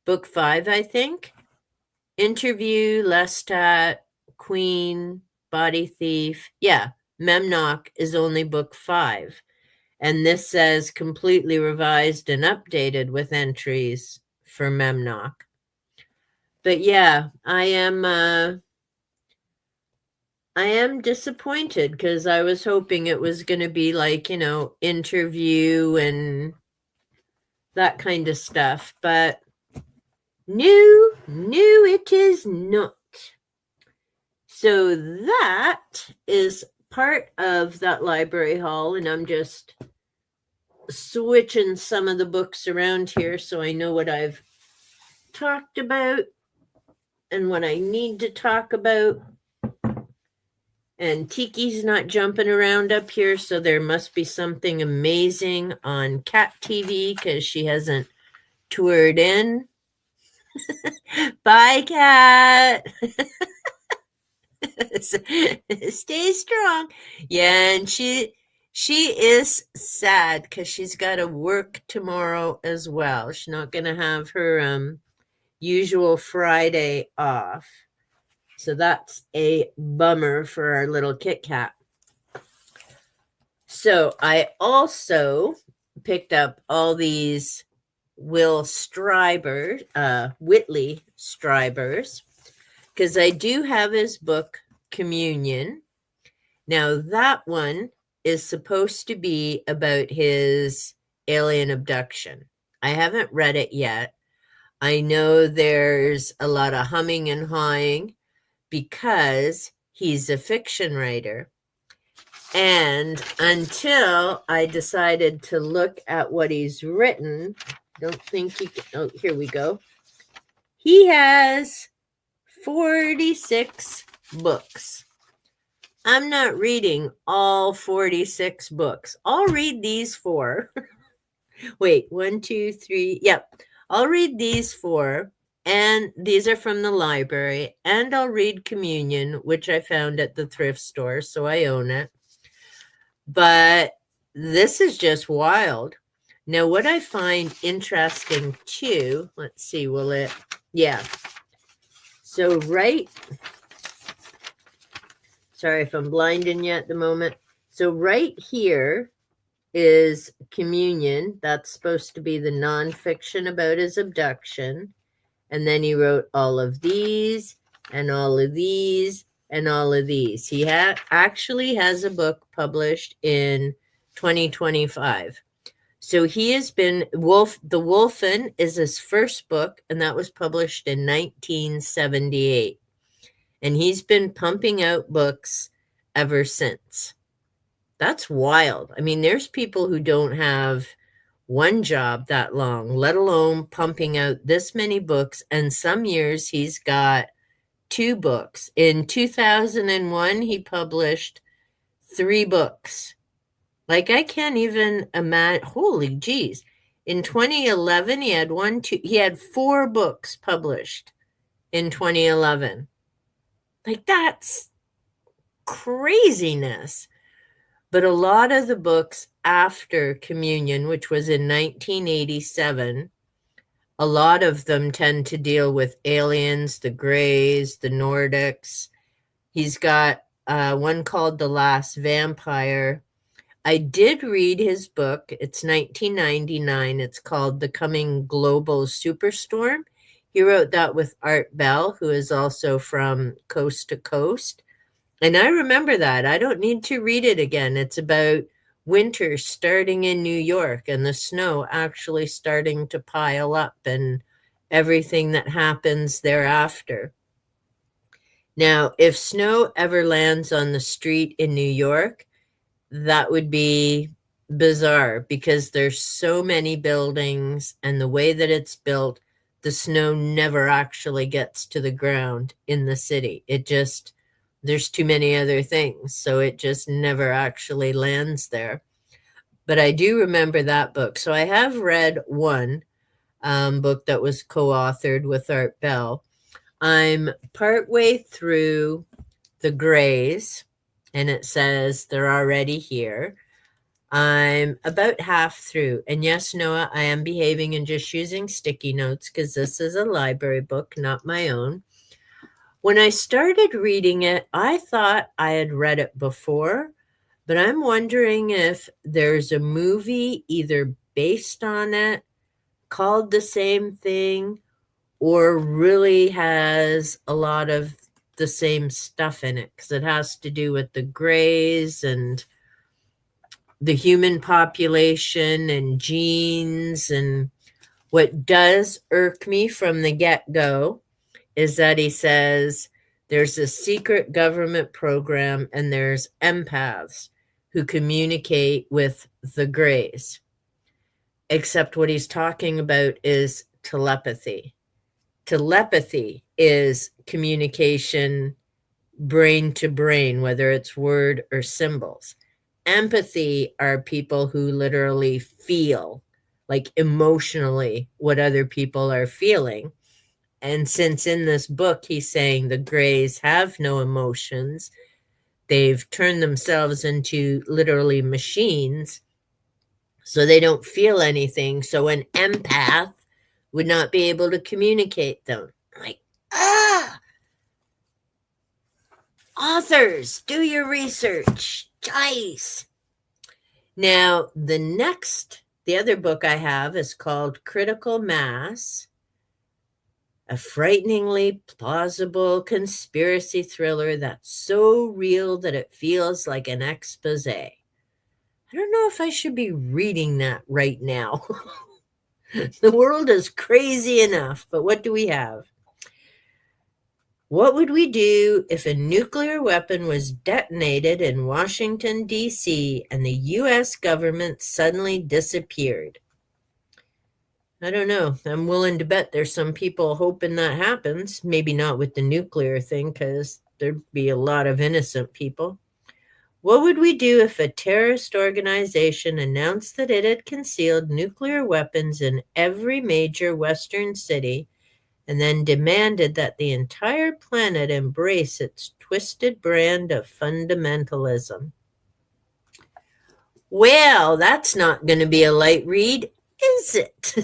[SPEAKER 1] book 5, I think. Interview, Lestat, Queen, Body Thief. Yeah, Memnoch is only book 5. And this says completely revised and updated with entries for Memnoch. But yeah, I am disappointed because I was hoping it was going to be like, interview and that kind of stuff. But no, it is not. So that is part of that library haul, and I'm just switching some of the books around here so I know what I've talked about and what I need to talk about. And Tiki's not jumping around up here, so there must be something amazing on Cat TV because she hasn't toured in. Bye, Cat. Stay strong. Yeah, and she is sad because she's got to work tomorrow as well. She's not going to have her usual Friday off. So that's a bummer for our little Kit Kat. So I also picked up all these Whitley Striebers, because I do have his book, Communion. Now, that one is supposed to be about his alien abduction. I haven't read it yet. I know there's a lot of humming and hawing because he's a fiction writer. And until I decided to look at what he's written, don't think he can, oh, here we go. He has 46 books. I'm not reading all 46 books. I'll read these 4. Wait, 1, 2, 3. Yep. I'll read these 4. And these are from the library. And I'll read Communion, which I found at the thrift store, so I own it. But this is just wild. Now, what I find interesting too, let's see, yeah. So sorry if I'm blinding you at the moment. So right here is Communion. That's supposed to be the nonfiction about his abduction. And then he wrote all of these and all of these and all of these. He actually has a book published in 2025. So he has been The Wolfen is his first book, and that was published in 1978. and he's been pumping out books ever since. That's wild. I mean, there's people who don't have one job that long, let alone pumping out this many books. And some years he's got two books. In 2001, he published three books. Like, I can't even imagine. Holy geez. In 2011, he had four books published in 2011. Like, that's craziness. But a lot of the books after Communion, which was in 1987, a lot of them tend to deal with aliens, the Greys, the Nordics. He's got one called The Last Vampire. I did read his book. It's 1999. It's called The Coming Global Superstorm. He wrote that with Art Bell, who is also from Coast to Coast. And I remember that. I don't need to read it again. It's about winter starting in New York and the snow actually starting to pile up and everything that happens thereafter. Now, if snow ever lands on the street in New York, that would be bizarre because there's so many buildings, and the way that it's built, the snow never actually gets to the ground in the city. There's too many other things, so it just never actually lands there. But I do remember that book. So I have read one book that was co-authored with Art Bell. I'm partway through The Greys, and it says they're already here. I'm about half through. And yes, Noah, I am behaving and just using sticky notes because this is a library book, not my own. When I started reading it, I thought I had read it before, but I'm wondering if there's a movie either based on it, called the same thing, or really has a lot of the same stuff in it because it has to do with the Greys and the human population and genes. And what does irk me from the get-go is that he says there's a secret government program and there's empaths who communicate with the Greys. Except what he's talking about is telepathy. Telepathy is communication brain to brain, whether it's word or symbols. Empathy are people who literally feel, like emotionally, what other people are feeling. And since in this book he's saying the Greys have no emotions, they've turned themselves into literally machines, so they don't feel anything. So an empath would not be able to communicate them. Like, authors, do your research. Jeez. Now, the other book I have is called Critical Mass, a frighteningly plausible conspiracy thriller that's so real that it feels like an expose. I don't know if I should be reading that right now. The world is crazy enough, but what do we have? What would we do if a nuclear weapon was detonated in Washington, D.C., and the U.S. government suddenly disappeared? I don't know. I'm willing to bet there's some people hoping that happens. Maybe not with the nuclear thing, because there'd be a lot of innocent people. What would we do if a terrorist organization announced that it had concealed nuclear weapons in every major Western city and then demanded that the entire planet embrace its twisted brand of fundamentalism? Well, that's not going to be a light read, is it?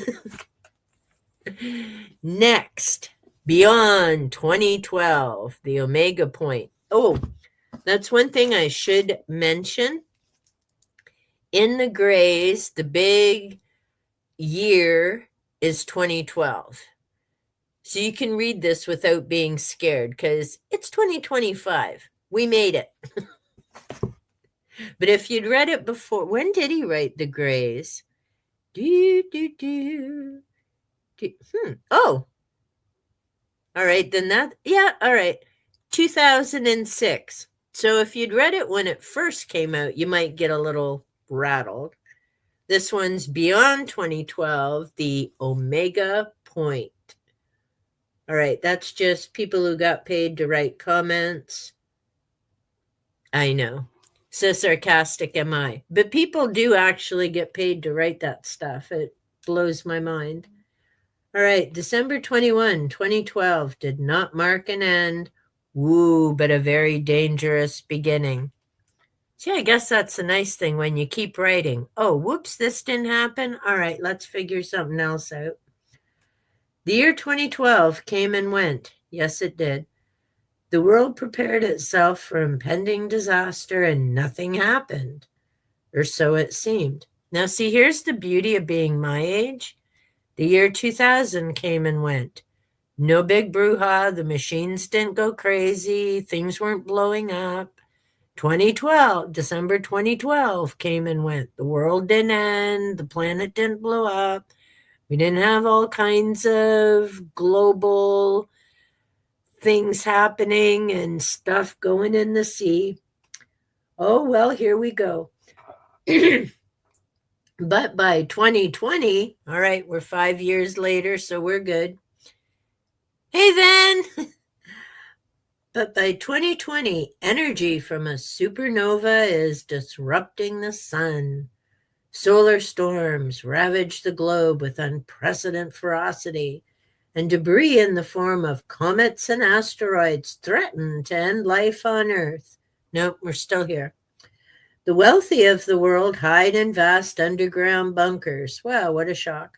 [SPEAKER 1] Next, Beyond 2012, the Omega Point. Oh, that's one thing I should mention. In the Greys, the big year is 2012. So you can read this without being scared because it's 2025. We made it. But if you'd read it before, when did he write The Greys? Oh, all right. Then all right. 2006. So if you'd read it when it first came out, you might get a little rattled. This one's Beyond 2012, the Omega Point. All right, that's just people who got paid to write comments. I know. So sarcastic am I. But people do actually get paid to write that stuff. It blows my mind. All right, December 21, 2012 did not mark an end. Woo, but a very dangerous beginning. See, I guess that's the nice thing when you keep writing. Oh, whoops, this didn't happen. All right, let's figure something else out. The year 2012 came and went. Yes, it did. The world prepared itself for impending disaster and nothing happened, or so it seemed. Now, see, here's the beauty of being my age. The year 2000 came and went. No big brouhaha. The machines didn't go crazy. Things weren't blowing up. 2012, December 2012 came and went. The world didn't end. The planet didn't blow up. We didn't have all kinds of global things happening and stuff going in the sea. Oh, well, here we go. But by 2020, all right, we're 5 years later, so we're good. Hey, then. But by 2020, energy from a supernova is disrupting the sun. Solar storms ravage the globe with unprecedented ferocity, and debris in the form of comets and asteroids threaten to end life on Earth. Nope, we're still here. The wealthy of the world hide in vast underground bunkers. Wow, what a shock.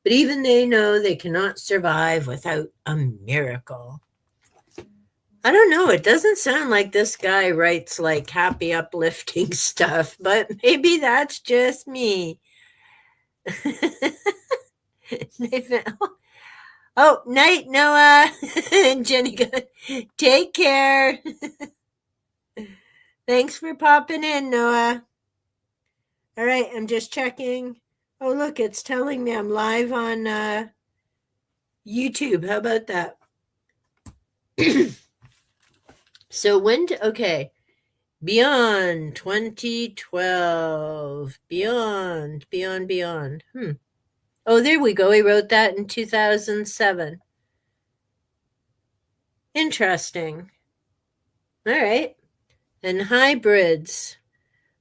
[SPEAKER 1] But even they know they cannot survive without a miracle. I don't know. It doesn't sound like this guy writes like happy, uplifting stuff, but maybe that's just me. Oh, night, Noah. And Jenny goes, take care. Thanks for popping in, Noah. All right, I'm just checking. Oh, look, it's telling me I'm live on YouTube. How about that? So okay. Beyond 2012. Beyond. Oh, there we go. He wrote that in 2007. Interesting. All right. And hybrids.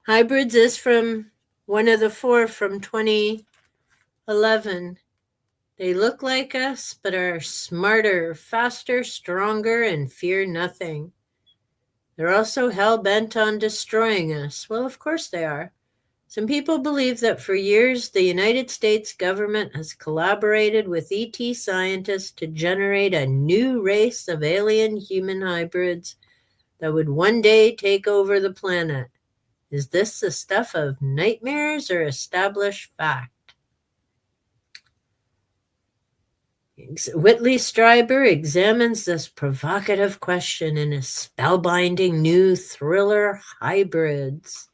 [SPEAKER 1] Hybrids is from one of the 4 from 2011. They look like us, but are smarter, faster, stronger, and fear nothing. They're also hell-bent on destroying us. Well, of course they are. Some people believe that for years, the United States government has collaborated with ET scientists to generate a new race of alien-human hybrids that would one day take over the planet. Is this the stuff of nightmares or established fact? Whitley Strieber examines this provocative question in his spellbinding new thriller, Hybrids.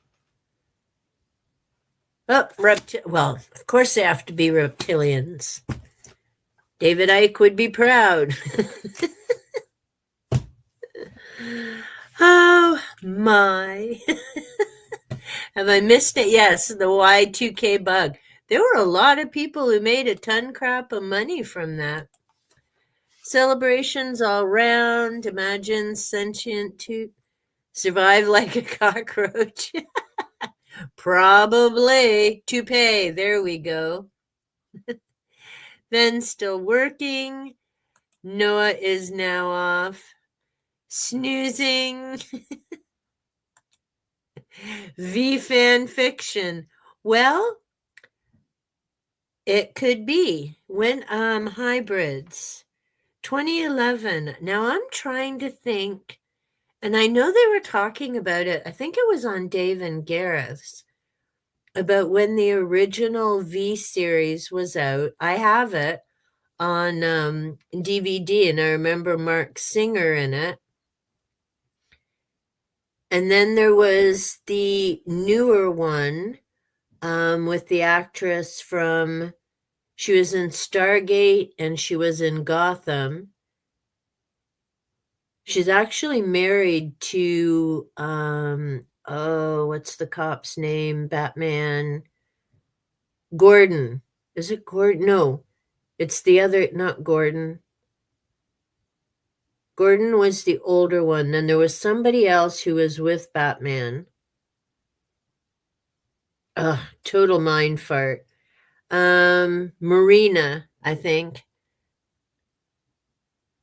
[SPEAKER 1] Oh, well, of course they have to be reptilians. David Icke would be proud. Oh, my. Have I missed it? Yes, the Y2K bug. There were a lot of people who made a ton crap of money from that. Celebrations all round. Imagine sentient to survive like a cockroach. Probably. Toupee. There we go. Then still working. Noah is now off. Snoozing. V fan fiction. Well, it could be. When hybrids. 2011. Now I'm trying to think, and I know they were talking about it. I think it was on Dave and Gareth's, about when the original V series was out. I have it on DVD, and I remember Mark Singer in it. And then there was the newer one with the actress from, she was in Stargate and she was in Gotham. She's actually married to oh, what's the cop's name? Batman. Gordon. Is it Gordon? No. It's the other, not Gordon. Gordon was the older one. Then there was somebody else who was with Batman. Ugh, total mind fart. Marina, I think.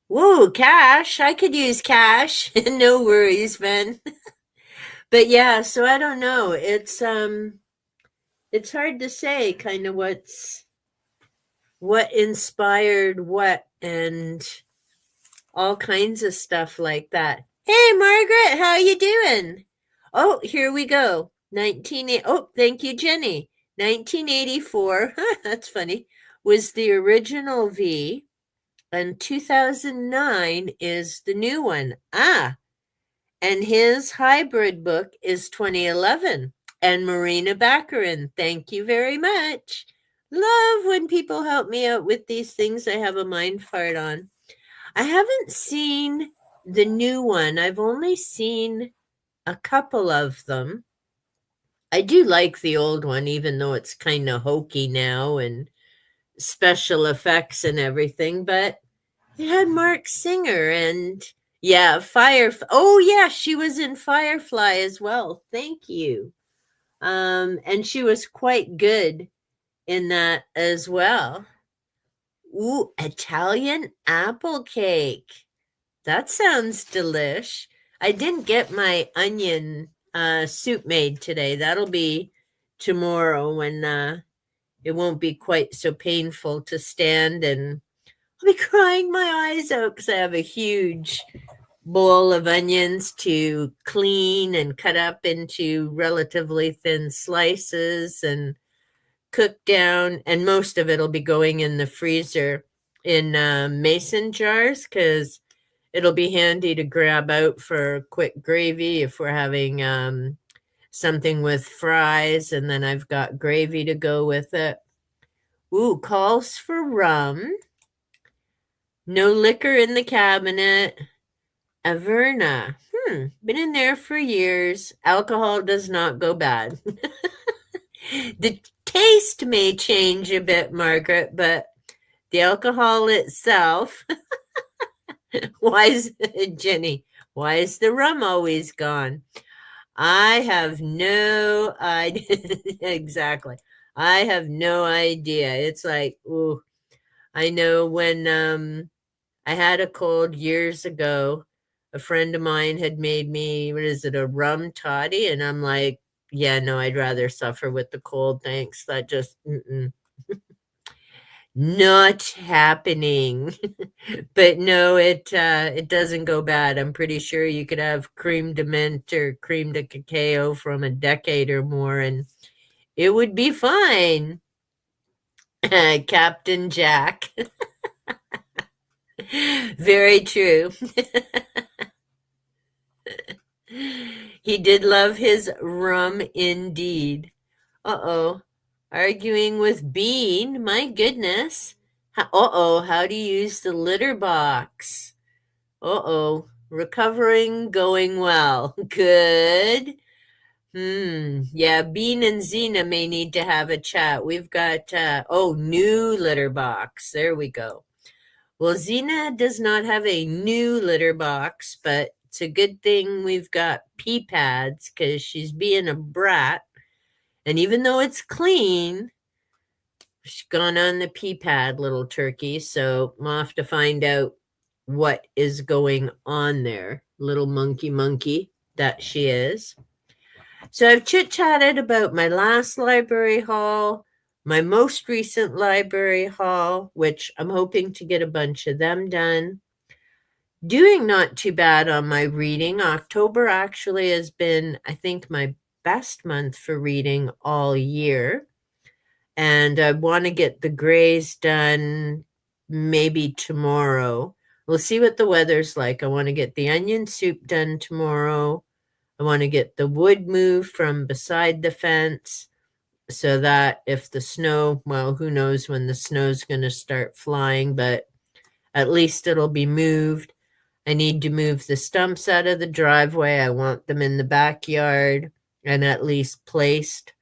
[SPEAKER 1] Whoa, cash. I could use cash. No worries, man. But yeah, so I don't know. It's hard to say kind of what inspired what and all kinds of stuff like that. Hey Margaret, how you doing? Oh, here we go. 19 Oh, thank you Jenny. 1984. That's funny. Was the original V and 2009 is the new one. Ah, and his hybrid book is 2011. And Marina Baccarin, thank you very much. Love when people help me out with these things I have a mind fart on. I haven't seen the new one. I've only seen a couple of them. I do like the old one, even though it's kind of hokey now and special effects and everything, but it had Mark Singer and yeah, Oh yeah, she was in Firefly as well. Thank you. And she was quite good in that as well. Ooh, Italian apple cake. That sounds delish. I didn't get my onion soup made today. That'll be tomorrow when it won't be quite so painful to stand and I'll be crying my eyes out because I have a huge bowl of onions to clean and cut up into relatively thin slices and cook down. And most of it'll be going in the freezer in mason jars because it'll be handy to grab out for quick gravy if we're having something with fries. And then I've got gravy to go with it. Ooh, calls for rum. No liquor in the cabinet. Averna. Been in there for years. Alcohol does not go bad. The taste may change a bit, Margaret, but the alcohol itself, why is Jenny? Why is the rum always gone? I have no idea. Exactly. I have no idea. It's like, ooh, I know when I had a cold years ago. A friend of mine had made me, what is it, a rum toddy? And I'm like, yeah, no, I'd rather suffer with the cold. Thanks. That just, not happening. But no, it doesn't go bad. I'm pretty sure you could have cream de mint or cream de cacao from a decade or more, and it would be fine. Captain Jack. Very true. He did love his rum indeed. Uh-oh. Arguing with Bean. My goodness. Uh-oh. How to use the litter box. Uh-oh. Recovering, going well. Good. Yeah, Bean and Zena may need to have a chat. We've got, new litter box. There we go. Well, Zena does not have a new litter box, but it's a good thing we've got pee pads because she's being a brat. And even though it's clean, she's gone on the pee pad, little turkey. So we'll have to find out what is going on there. Little monkey that she is. So I've chit-chatted about my last library haul, my most recent library haul, which I'm hoping to get a bunch of them done. Doing not too bad on my reading. October actually has been, I think, my best month for reading all year. And I want to get the grays done maybe tomorrow. We'll see what the weather's like. I want to get the onion soup done tomorrow. I want to get the wood moved from beside the fence so that if the snow, well, who knows when the snow's going to start flying, but at least it'll be moved. I need to move the stumps out of the driveway. I want them in the backyard and at least placed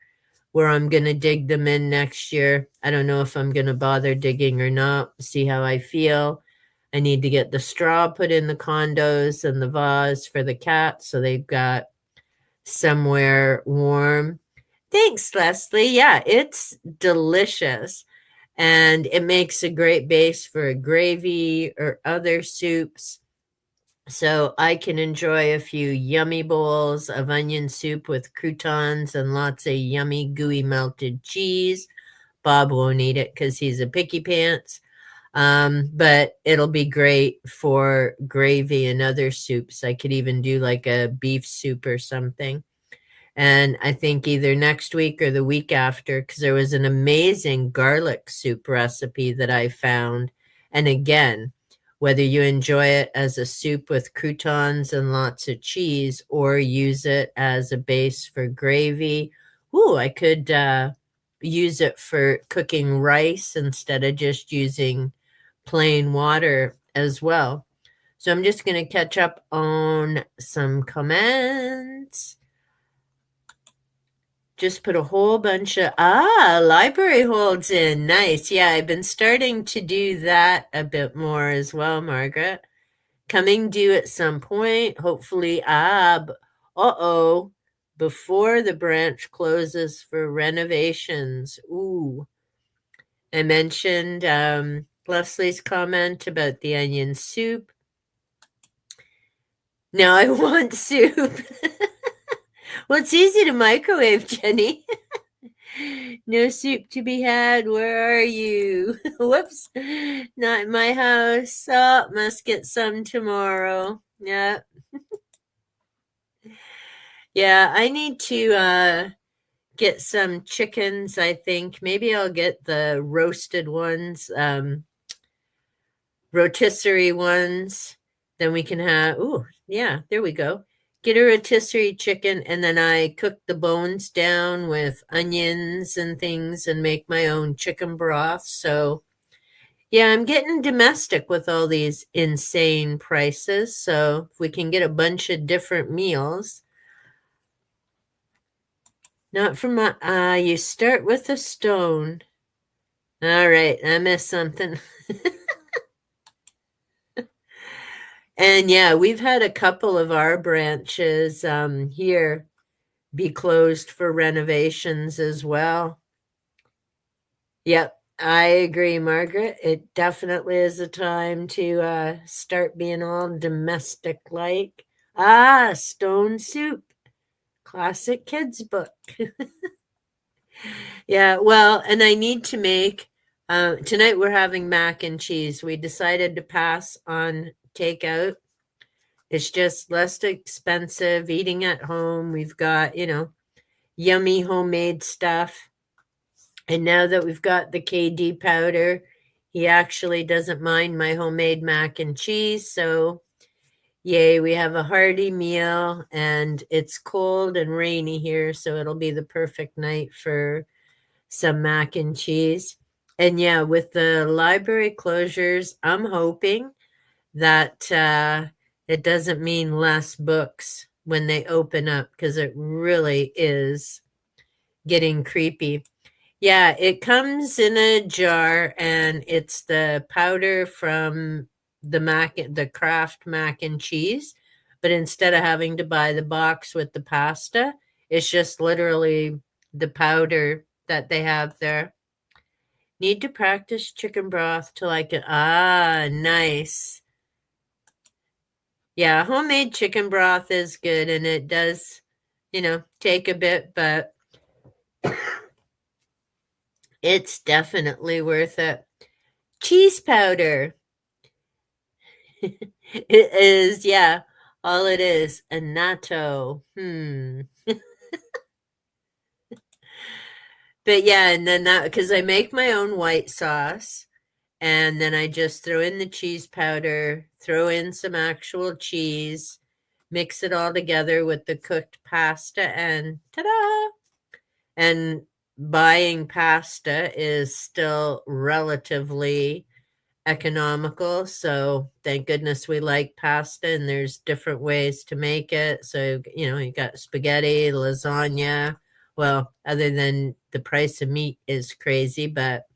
[SPEAKER 1] where I'm going to dig them in next year. I don't know if I'm going to bother digging or not, see how I feel. I need to get the straw put in the condos and the vase for the cats so they've got somewhere warm. Thanks, Leslie. Yeah, it's delicious. And it makes a great base for a gravy or other soups. So I can enjoy a few yummy bowls of onion soup with croutons and lots of yummy, gooey melted cheese. Bob won't eat it because he's a picky pants. But it'll be great for gravy and other soups. I could even do like a beef soup or something. And I think either next week or the week after, because there was an amazing garlic soup recipe that I found. And again, whether you enjoy it as a soup with croutons and lots of cheese or use it as a base for gravy, ooh, I could use it for cooking rice instead of just using plain water as well. So I'm just going to catch up on some comments. Just put a whole bunch of library holds in. Nice. Yeah, I've been starting to do that a bit more as well, Margaret. Coming due at some point, hopefully. Uh-oh. Before the branch closes for renovations. Ooh. I mentioned Leslie's comment about the onion soup. Now I want soup. Well, it's easy to microwave, Jenny. No soup to be had. Where are you? Whoops. Not in my house. Oh, must get some tomorrow. Yeah. Yeah, I need to get some chickens, I think. Maybe I'll get the roasted ones, rotisserie ones. Then we can have, ooh, yeah, there we go. Get a rotisserie chicken, and then I cook the bones down with onions and things and make my own chicken broth. So, yeah, I'm getting domestic with all these insane prices. So, if we can get a bunch of different meals, not from my, you start with a stone. All right, I missed something. And yeah, we've had a couple of our branches here be closed for renovations as well. Yep, I agree, Margaret. It definitely is a time to start being all domestic like. Stone Soup, classic kids book. Yeah, well, and I need to make tonight we're having mac and cheese. We decided to pass on takeout. It's just less expensive eating at home. We've got, yummy homemade stuff. And now that we've got the KD powder, he actually doesn't mind my homemade mac and cheese. So, yay, we have a hearty meal and it's cold and rainy here. So, it'll be the perfect night for some mac and cheese. And yeah, with the library closures, I'm hoping that it doesn't mean less books when they open up because it really is getting creepy. Yeah, it comes in a jar and it's the powder from the Kraft mac and cheese. But instead of having to buy the box with the pasta, it's just literally the powder that they have there. Need to practice chicken broth till I can. Nice. Yeah, homemade chicken broth is good and it does, take a bit, but it's definitely worth it. Cheese powder. It is, yeah. All it is, a natto. But yeah, and then that because I make my own white sauce, and then I just throw in the cheese powder, throw in some actual cheese, mix it all together with the cooked pasta, and ta-da! And buying pasta is still relatively economical. So thank goodness we like pasta, and there's different ways to make it. So, you got spaghetti, lasagna. Well, other than the price of meat is crazy, but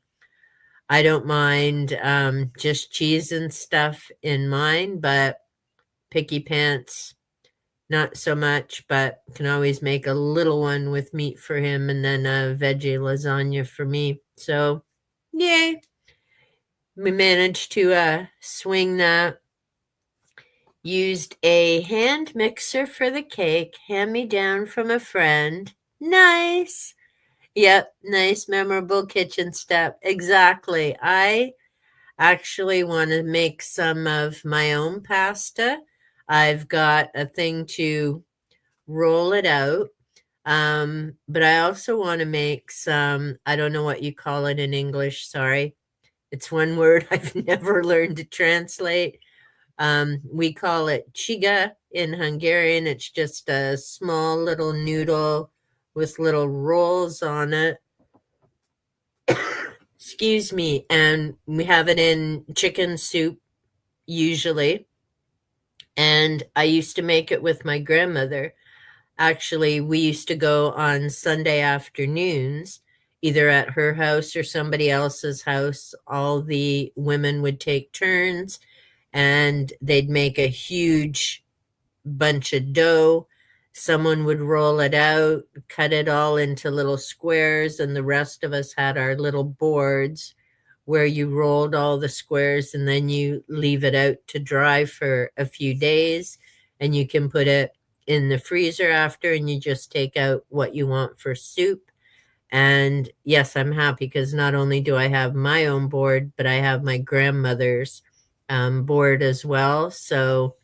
[SPEAKER 1] I don't mind just cheese and stuff in mine, but picky pants, not so much, but can always make a little one with meat for him and then a veggie lasagna for me. So, yay. We managed to swing that. Used a hand mixer for the cake, hand me down from a friend. Nice. Yep, nice, memorable kitchen step. Exactly. I actually want to make some of my own pasta. I've got a thing to roll it out. But I also want to make some, I don't know what you call it in English, sorry. It's one word I've never learned to translate. We call it chiga in Hungarian. It's just a small little noodle with little rolls on it. Excuse me. And we have it in chicken soup usually. And I used to make it with my grandmother. Actually, we used to go on Sunday afternoons, either at her house or somebody else's house. All the women would take turns and they'd make a huge bunch of dough. Someone would roll it out, cut it all into little squares, and the rest of us had our little boards where you rolled all the squares and then you leave it out to dry for a few days, and you can put it in the freezer after and you just take out what you want for soup. And yes, I'm happy because not only do I have my own board, but I have my grandmother's board as well. So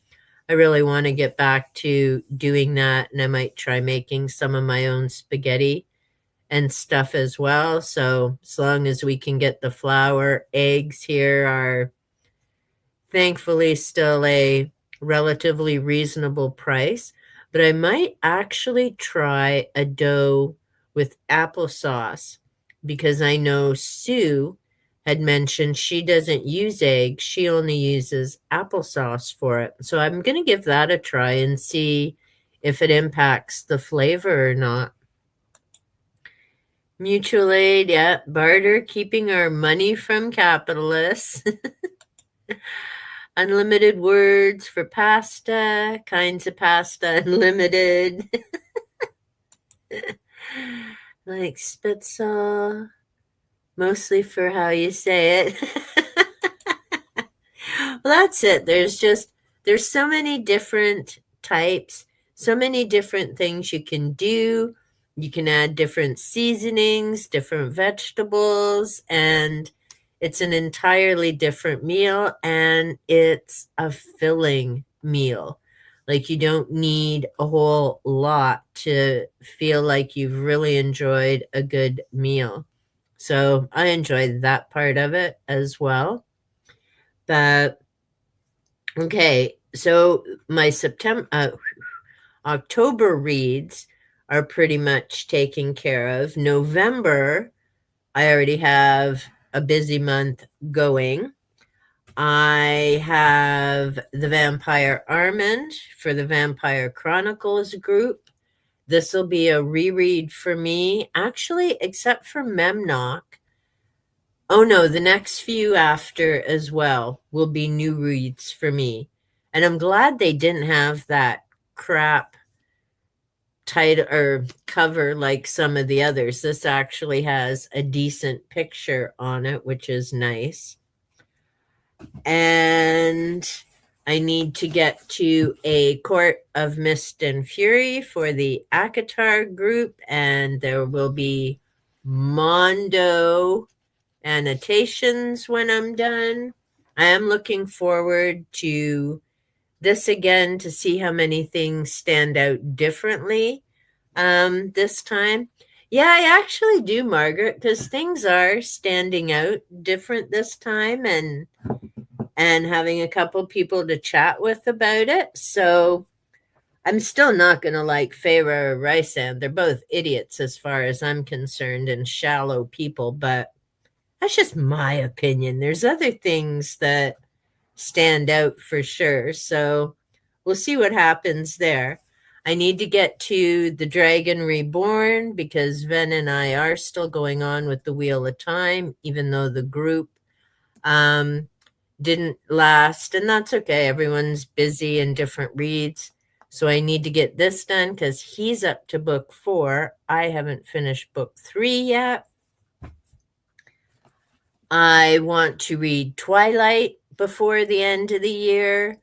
[SPEAKER 1] I really want to get back to doing that, and I might try making some of my own spaghetti and stuff as well. So as long as we can get the flour, eggs here are thankfully still a relatively reasonable price. But I might actually try a dough with applesauce because I know Sue had mentioned she doesn't use eggs, she only uses applesauce for it. So I'm going to give that a try and see if it impacts the flavor or not. Mutual aid, yeah, barter, keeping our money from capitalists. Unlimited words for pasta, kinds of pasta, unlimited. Like spitzel, mostly for how you say it. Well, that's it. There's so many different types, so many different things you can do. You can add different seasonings, different vegetables, and it's an entirely different meal, and it's a filling meal. Like you don't need a whole lot to feel like you've really enjoyed a good meal. So I enjoyed that part of it as well. But okay, so my October reads are pretty much taken care of. November, I already have a busy month going. I have The Vampire Armand for the Vampire Chronicles group. This will be a reread for me, actually, except for Memnock. Oh no, the next few after as well will be new reads for me. And I'm glad they didn't have that crap title or cover like some of the others. This actually has a decent picture on it, which is nice. And I need to get to a Court of Mist and Fury for the Akatar group, and there will be Mondo annotations when I'm done. I am looking forward to this again to see how many things stand out differently this time. Yeah, I actually do, Margaret, because things are standing out different this time, and having a couple people to chat with about it. So I'm still not going to like Feyre or Rysand. They're both idiots as far as I'm concerned and shallow people, but That's just my opinion. There's other things that stand out for sure. So we'll see what happens there. I need to get to The Dragon Reborn because Ven and I are still going on with the Wheel of Time, even though the group um, didn't last. And that's okay. Everyone's busy in different reads. So I need to get this done because he's up to book 4. I haven't finished book 3 yet. I want to read Twilight before the end of the year,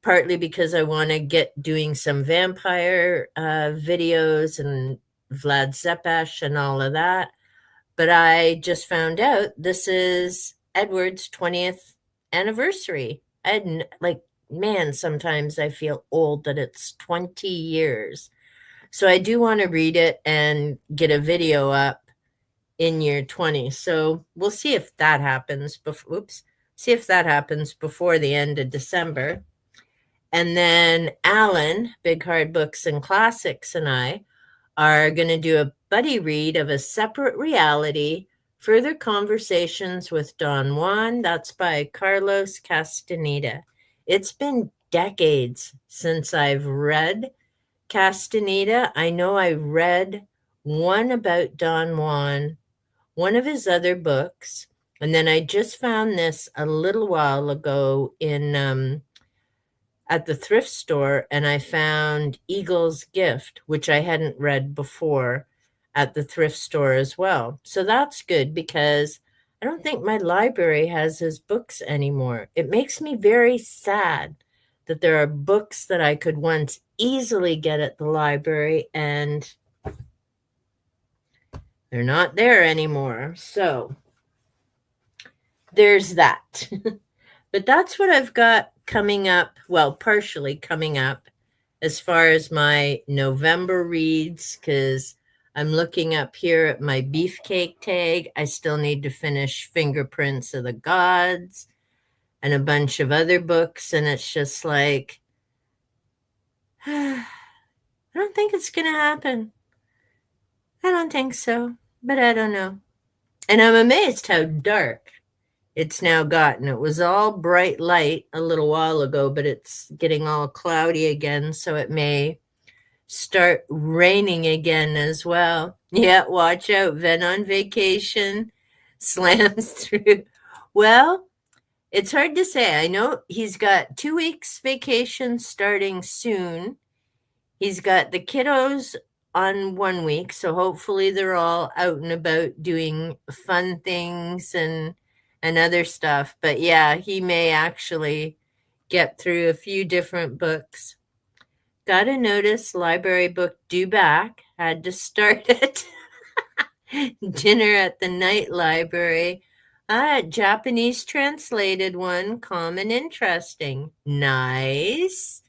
[SPEAKER 1] partly because I want to get doing some vampire videos and Vlad Zepesh and all of that. But I just found out this is Edward's 20th anniversary. Like, man, sometimes I feel old that it's 20 years. So I do want to read it and get a video up in year 20. So we'll see if that happens see if that happens before the end of December. And then Alan, Big Hard Books and Classics, and I are going to do a buddy read of A Separate Reality, Further Conversations with Don Juan. That's by Carlos Castaneda. It's been decades since I've read Castaneda. I know I read one about Don Juan, one of his other books, and then I just found this a little while ago in at the thrift store, and I found Eagle's Gift, which I hadn't read before, at the thrift store as well. So that's good because I don't think my library has his books anymore. It makes me very sad that there are books that I could once easily get at the library and they're not there anymore. So there's that. But that's what I've got coming up, well, partially coming up as far as my November reads, because I'm looking up here at my beefcake tag. I still need to finish Fingerprints of the Gods and a bunch of other books. And it's just like, I don't think it's going to happen. I don't think so, but I don't know. And I'm amazed how dark it's now gotten. It was all bright light a little while ago, but it's getting all cloudy again, so it may start raining again as well. Yeah, watch out. Ven on vacation slams through. Well, it's hard to say. I know he's got 2 weeks vacation starting soon. He's got the kiddos on 1 week, so hopefully they're all out and about doing fun things and other stuff. But yeah, he may actually get through a few different books. Got a notice, library book due back. Had to start it. Dinner at the night library. Japanese translated one, common interesting. Nice.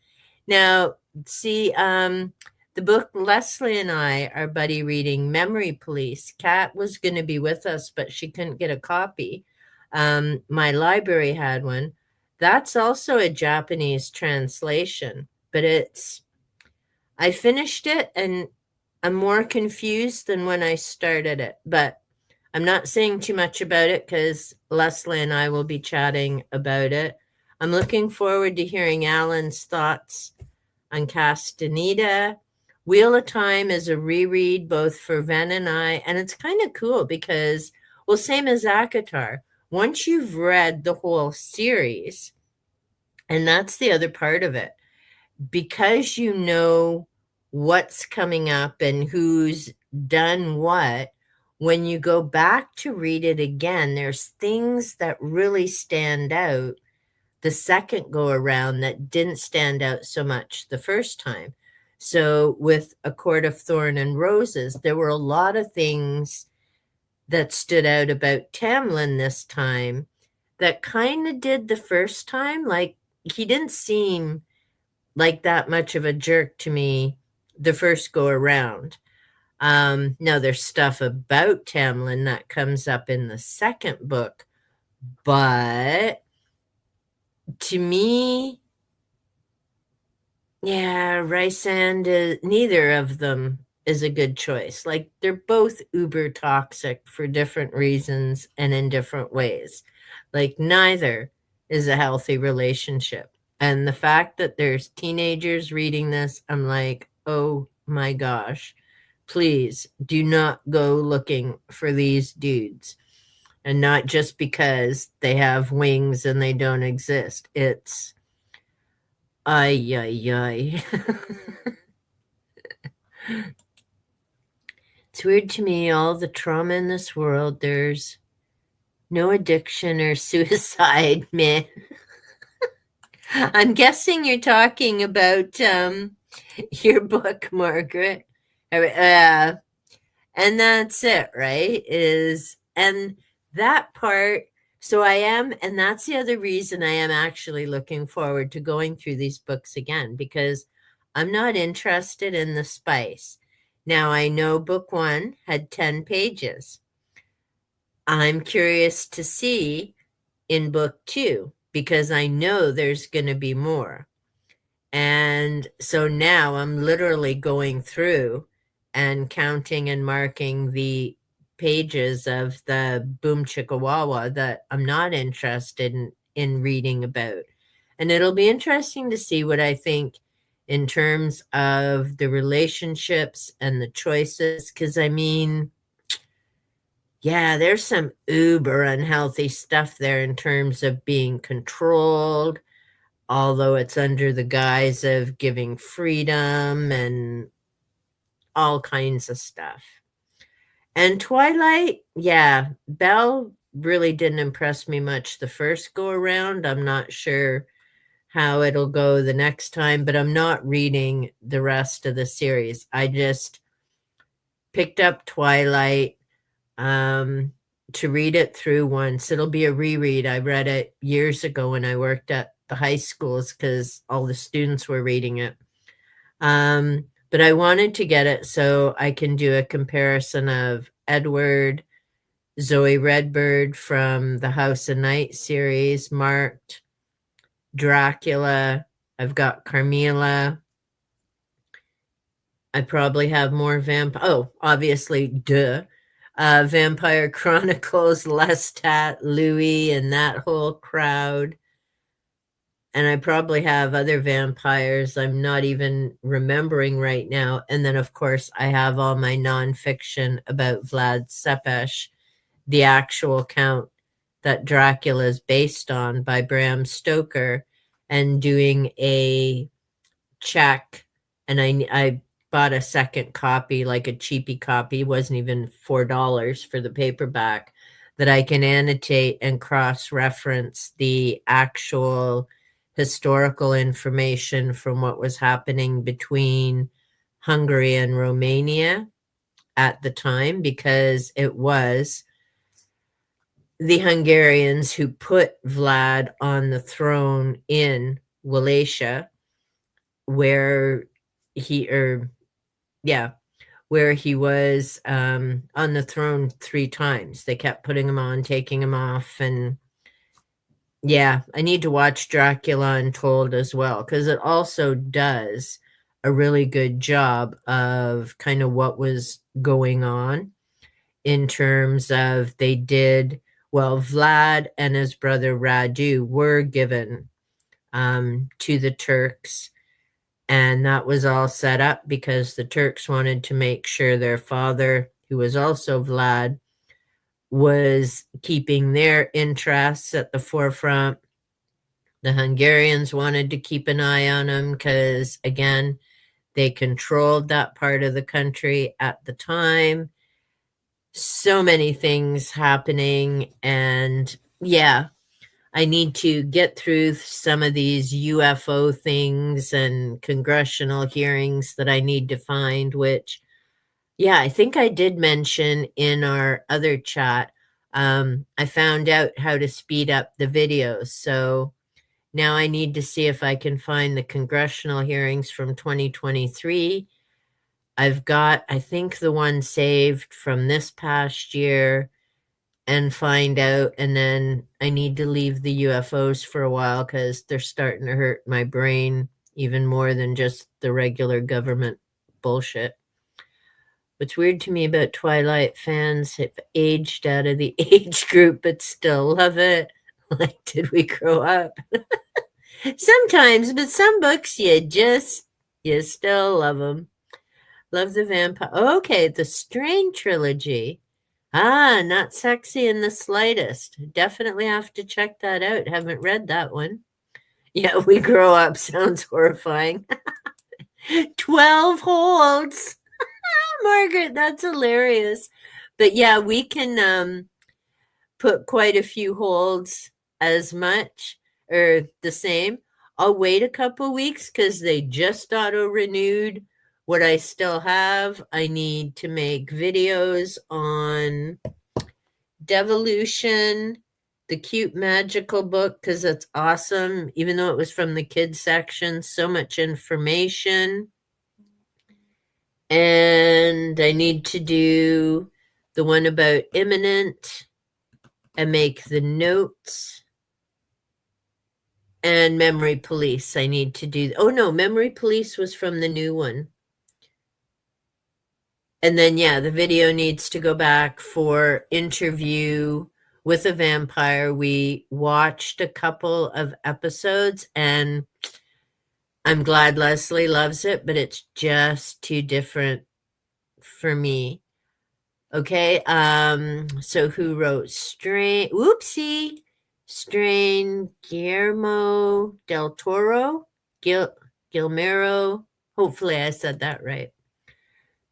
[SPEAKER 1] Now, see, the book Leslie and I are buddy reading, Memory Police. Kat was going to be with us, but she couldn't get a copy. My library had one. That's also a Japanese translation, but I finished it and I'm more confused than when I started it, but I'm not saying too much about it because Leslie and I will be chatting about it. I'm looking forward to hearing Alan's thoughts on Castaneda. Wheel of Time is a reread both for Ven and I, and it's kind of cool because, well, same as Akatar. Once you've read the whole series, and that's the other part of it, because you know what's coming up and who's done what, when you go back to read it again, there's things that really stand out the second go around that didn't stand out so much the first time. So with A Court of Thorn and Roses, there were a lot of things that stood out about Tamlin this time that kind of did the first time. Like, he didn't seem like that much of a jerk to me the first go around. Now there's stuff about Tamlin that comes up in the second book, but to me, yeah, Rysand, neither of them is a good choice. Like they're both uber toxic for different reasons and in different ways. Like neither is a healthy relationship. And the fact that there's teenagers reading this, I'm like, oh my gosh, please do not go looking for these dudes. And not just because they have wings and they don't exist. It's ay, ay, ay. It's weird to me, all the trauma in this world, there's no addiction or suicide, man. I'm guessing you're talking about your book, Margaret. And that's it, right? And that part, so I am, and that's the other reason I am actually looking forward to going through these books again, because I'm not interested in the spice. Now, I know book one had 10 pages. I'm curious to see in book two, because I know there's going to be more. And so now I'm literally going through and counting and marking the pages of the Boom Chickawawa that I'm not interested in reading about. And it'll be interesting to see what I think in terms of the relationships and the choices. Because I mean, yeah, there's some uber unhealthy stuff there in terms of being controlled, although it's under the guise of giving freedom and all kinds of stuff. And Twilight, yeah, Belle really didn't impress me much the first go around. I'm not sure how it'll go the next time, but I'm not reading the rest of the series. I just picked up Twilight to read it through once. It'll be a reread. I read it years ago when I worked at the high schools because all the students were reading it. But I wanted to get it so I can do a comparison of Edward, Zoe Redbird from the House of Night series, marked Dracula. I've got Carmilla. I probably have more oh, obviously, duh. Vampire Chronicles, Lestat, Louis, and that whole crowd. And I probably have other vampires I'm not even remembering right now. And then, of course, I have all my nonfiction about Vlad Tepes, the actual count that Dracula is based on by Bram Stoker, and doing a check. And I bought a second copy, like a cheapy copy, wasn't even $4 for the paperback, that I can annotate and cross reference the actual historical information from what was happening between Hungary and Romania at the time, because it was the Hungarians who put Vlad on the throne in Wallachia, where he, where he was on the throne 3 times. They kept putting him on, taking him off, and yeah, I need to watch Dracula Untold as well, because it also does a really good job of kind of what was going on in terms of they did, well, Vlad and his brother Radu were given to the Turks, and that was all set up because the Turks wanted to make sure their father, who was also Vlad, was keeping their interests at the forefront. The Hungarians wanted to keep an eye on him because, again, they controlled that part of the country at the time. So many things happening. And yeah, I need to get through some of these UFO things and congressional hearings that I need to find, which, yeah, I think I did mention in our other chat. I found out how to speed up the videos. So now I need to see if I can find the congressional hearings from 2023. I've got, I think, the one saved from this past year, and find out. And then I need to leave the UFOs for a while because they're starting to hurt my brain even more than just the regular government bullshit. What's weird to me about Twilight fans have aged out of the age group but still love it. Like, did we grow up? Sometimes, but some books you still love them. Love the vampire. Okay, the Strain trilogy. Ah, not sexy in the slightest. Definitely have to check that out. Haven't read that one. Yeah, we grow up. Sounds horrifying. 12 holds. Margaret, that's hilarious. But yeah, we can put quite a few holds as much or the same. I'll wait a couple weeks because they just auto renewed what I still have. I need to make videos on Devolution, the cute magical book, because it's awesome, even though it was from the kids section, so much information. And I need to do the one about imminent and make the notes. And Memory Police, I need to do. Oh no, Memory Police was from the new one. And then, yeah, the video needs to go back for Interview with a Vampire. We watched a couple of episodes and I'm glad Leslie loves it, but it's just too different for me. Okay, so who wrote Strain? Whoopsie. Strain Guillermo del Toro? Gilmero. Hopefully I said that right.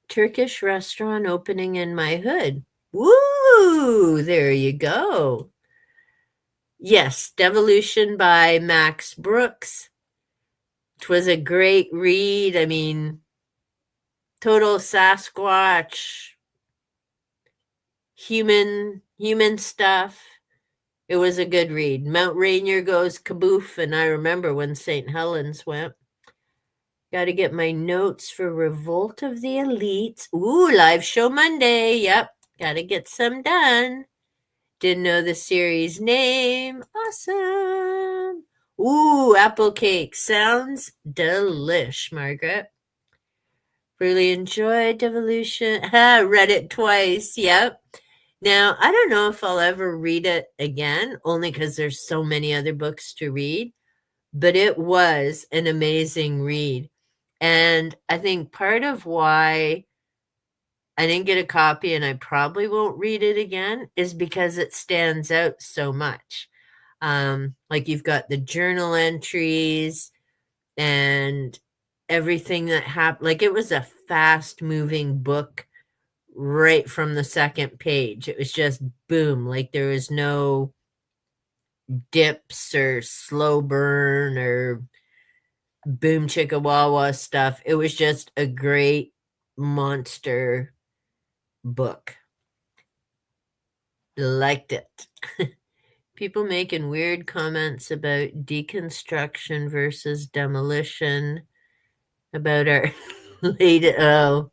[SPEAKER 1] Turkish restaurant opening in my hood. Woo! There you go. Yes, Devolution by Max Brooks. It was a great read. I mean, total Sasquatch, human stuff. It was a good read. Mount Rainier goes kaboof, and I remember when St. Helens went. Got to get my notes for Revolt of the Elites. Ooh, live show Monday. Yep, got to get some done. Didn't know the series name. Awesome. Ooh, apple cake. Sounds delish, Margaret. Really enjoyed Devolution. Read it twice. Yep. Now, I don't know if I'll ever read it again, only because there's so many other books to read, but it was an amazing read. And I think part of why I didn't get a copy and I probably won't read it again is because it stands out so much. Like you've got the journal entries and everything that happened. Like it was a fast moving book right from the second page. It was just boom. Like there was no dips or slow burn or boom chicka wawa stuff. It was just a great monster book. Liked it. People making weird comments about deconstruction versus demolition about our late. Oh,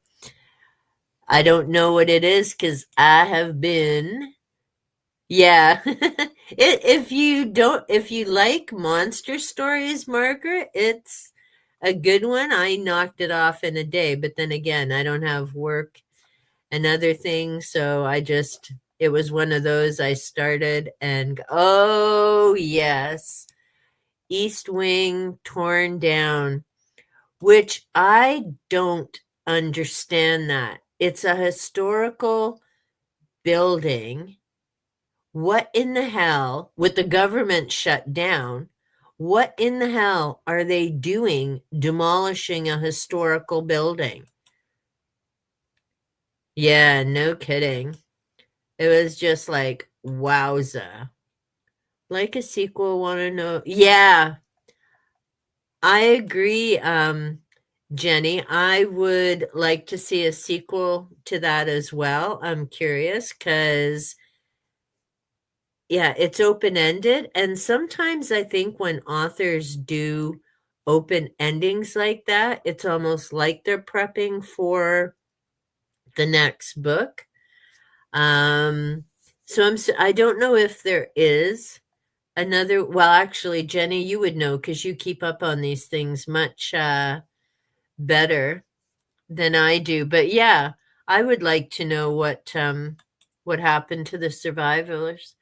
[SPEAKER 1] I don't know what it is because I have been. Yeah. If you like monster stories, Margaret, it's a good one. I knocked it off in a day, but then again, I don't have work and other things, so it was one of those I started and oh yes, East Wing torn down, which I don't understand that. It's a historical building. What in the hell, with the government shut down, what in the hell are they doing demolishing a historical building? Yeah, no kidding. It was just like, wowza. Like a sequel, want to know? Yeah, I agree, Jenny. I would like to see a sequel to that as well. I'm curious because, yeah, it's open ended. And sometimes I think when authors do open endings like that, it's almost like they're prepping for the next book. So I don't know if there is another. Well, actually, Jenny, you would know because you keep up on these things much better than I do. But yeah, I would like to know what happened to the survivors,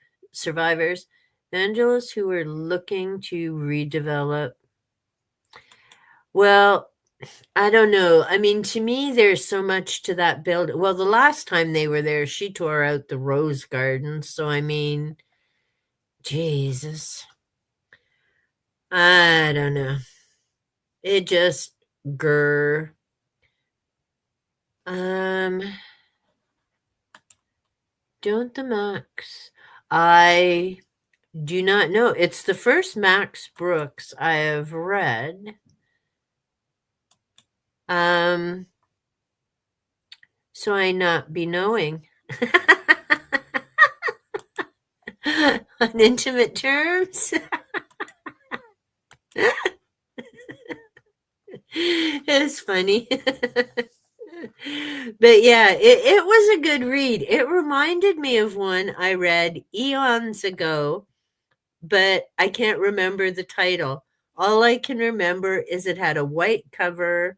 [SPEAKER 1] evangelists who were looking to redevelop. Well, I don't know. I mean, to me, there's so much to that build. Well, the last time they were there, she tore out the rose garden. So, I mean, Jesus. I don't know. It just grr. Um, don't the Max. I do not know. It's the first Max Brooks I have read. Um, so I not be knowing. On intimate terms. It's funny. But yeah, it was a good read. It reminded me of one I read eons ago, but I can't remember the title. All I can remember is it had a white cover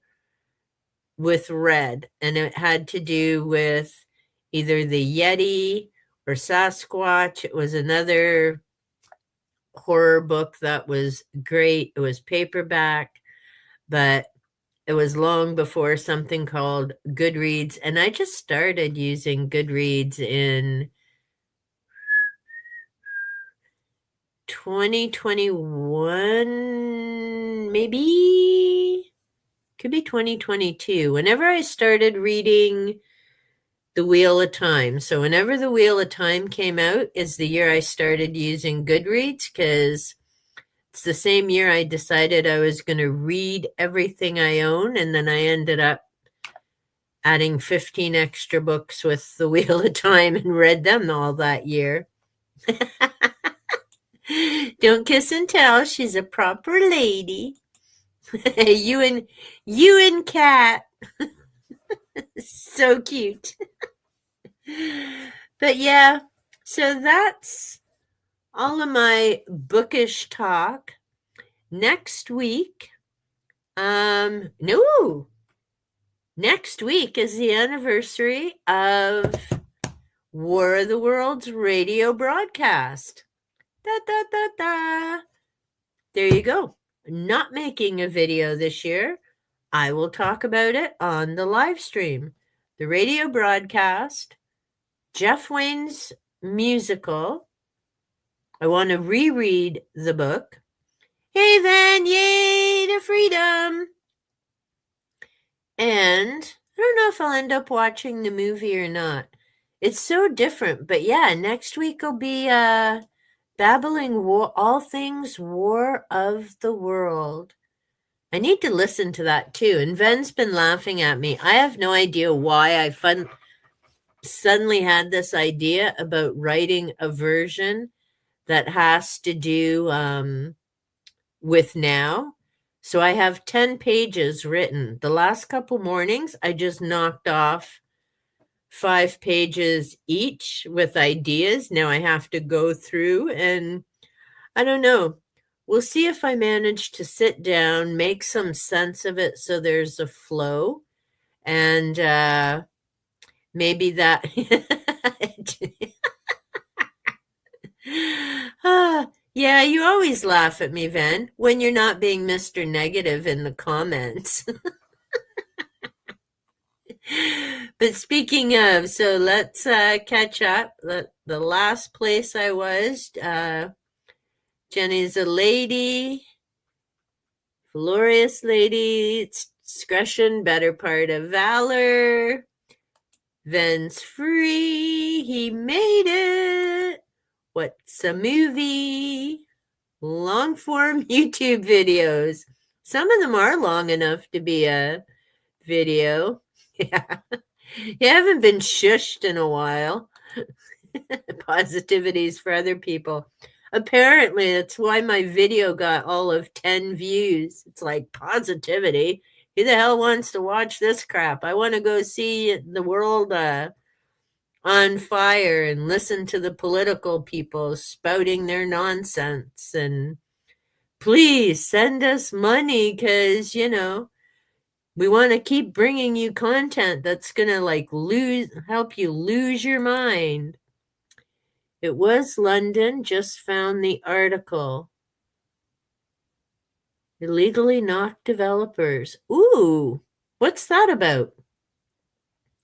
[SPEAKER 1] with red, and it had to do with either the Yeti or Sasquatch. It was another horror book that was great. It was paperback, but it was long before something called Goodreads, and I just started using Goodreads in 2021, maybe could be 2022. Whenever I started reading The Wheel of Time. So whenever The Wheel of Time came out is the year I started using Goodreads, because it's the same year I decided I was going to read everything I own, and then I ended up adding 15 extra books with The Wheel of Time and read them all that year. Don't kiss and tell. She's a proper lady. you and Cat. So cute. But yeah, so that's all of my bookish talk. Next week, no, next week is the anniversary of War of the Worlds radio broadcast. Da, da, da, da. There you go. Not making a video this year. I will talk about it on the live stream. The radio broadcast, Jeff Wayne's musical. I want to reread the book. Hey, Van, yay to freedom! And I don't know if I'll end up watching the movie or not. It's so different, but yeah, next week will be Babbling War, all things War of the World. I need to listen to that too. And Ven's been laughing at me. I have no idea why I suddenly had this idea about writing a version that has to do with now. So I have 10 pages written. The last couple mornings, I just knocked off 5 pages each with ideas. Now I have to go through, and I don't know. We'll see if I manage to sit down, make some sense of it so there's a flow, and maybe that. Yeah, you always laugh at me, Ven, when you're not being Mr. Negative in the comments. But speaking of, so let's catch up. The last place I was, Jenny's a lady, glorious lady, discretion, better part of valor. Ven's free, he made it. What's a movie? Long form YouTube videos. Some of them are long enough to be a video. Yeah. You haven't been shushed in a while. Positivities for other people. Apparently, that's why my video got all of 10 views. It's like positivity. Who the hell wants to watch this crap? I want to go see the world on fire and listen to the political people spouting their nonsense. And please send us money because, We want to keep bringing you content that's going to help you lose your mind. It was London, just found the article. Illegally knocked developers. Ooh, what's that about?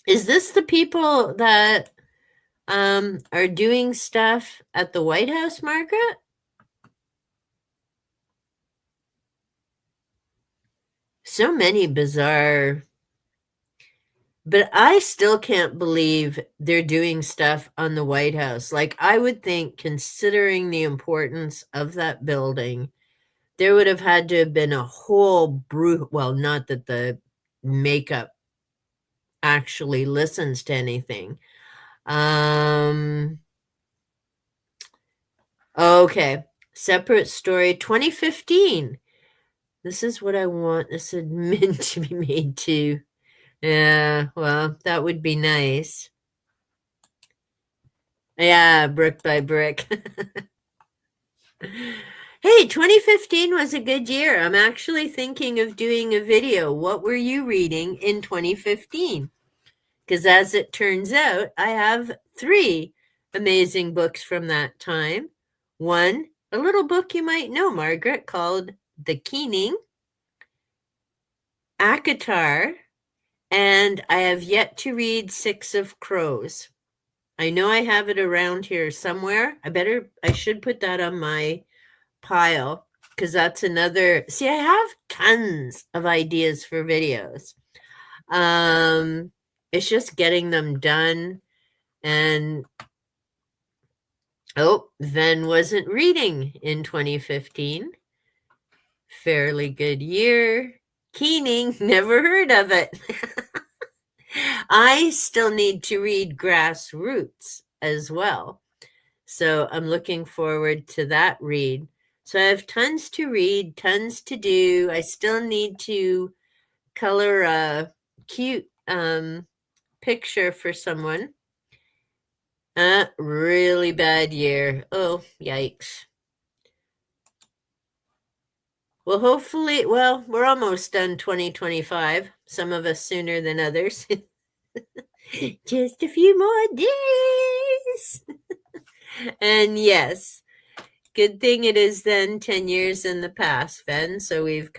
[SPEAKER 1] Is this the people that are doing stuff at the White House, Margaret? So many bizarre, but I still can't believe they're doing stuff on the White House. Like, I would think, considering the importance of that building, there would have had to have been a whole well, not that the makeup actually listens to anything. Okay, separate story, 2015. This is what I want this admin to be made to. Yeah, well, that would be nice. Yeah, brick by brick. Hey, 2015 was a good year. I'm actually thinking of doing a video. What were you reading in 2015? Because as it turns out, I have 3 amazing books from that time. One, a little book you might know, Margaret, called The Keening, Akatar, and I have yet to read Six of Crows. I know I have it around here somewhere. I should put that on my pile because that's another. See, I have tons of ideas for videos. It's just getting them done. And Ven wasn't reading in 2015. Fairly good year. Keening, never heard of it. I still need to read Grassroots as well. So I'm looking forward to that read. So I have tons to read, tons to do. I still need to color a cute picture for someone. Really bad year. Oh, yikes. Well, hopefully, we're almost done 2025. Some of us sooner than others. Just a few more days. And yes, good thing it is then 10 years in the past, Ben. So we've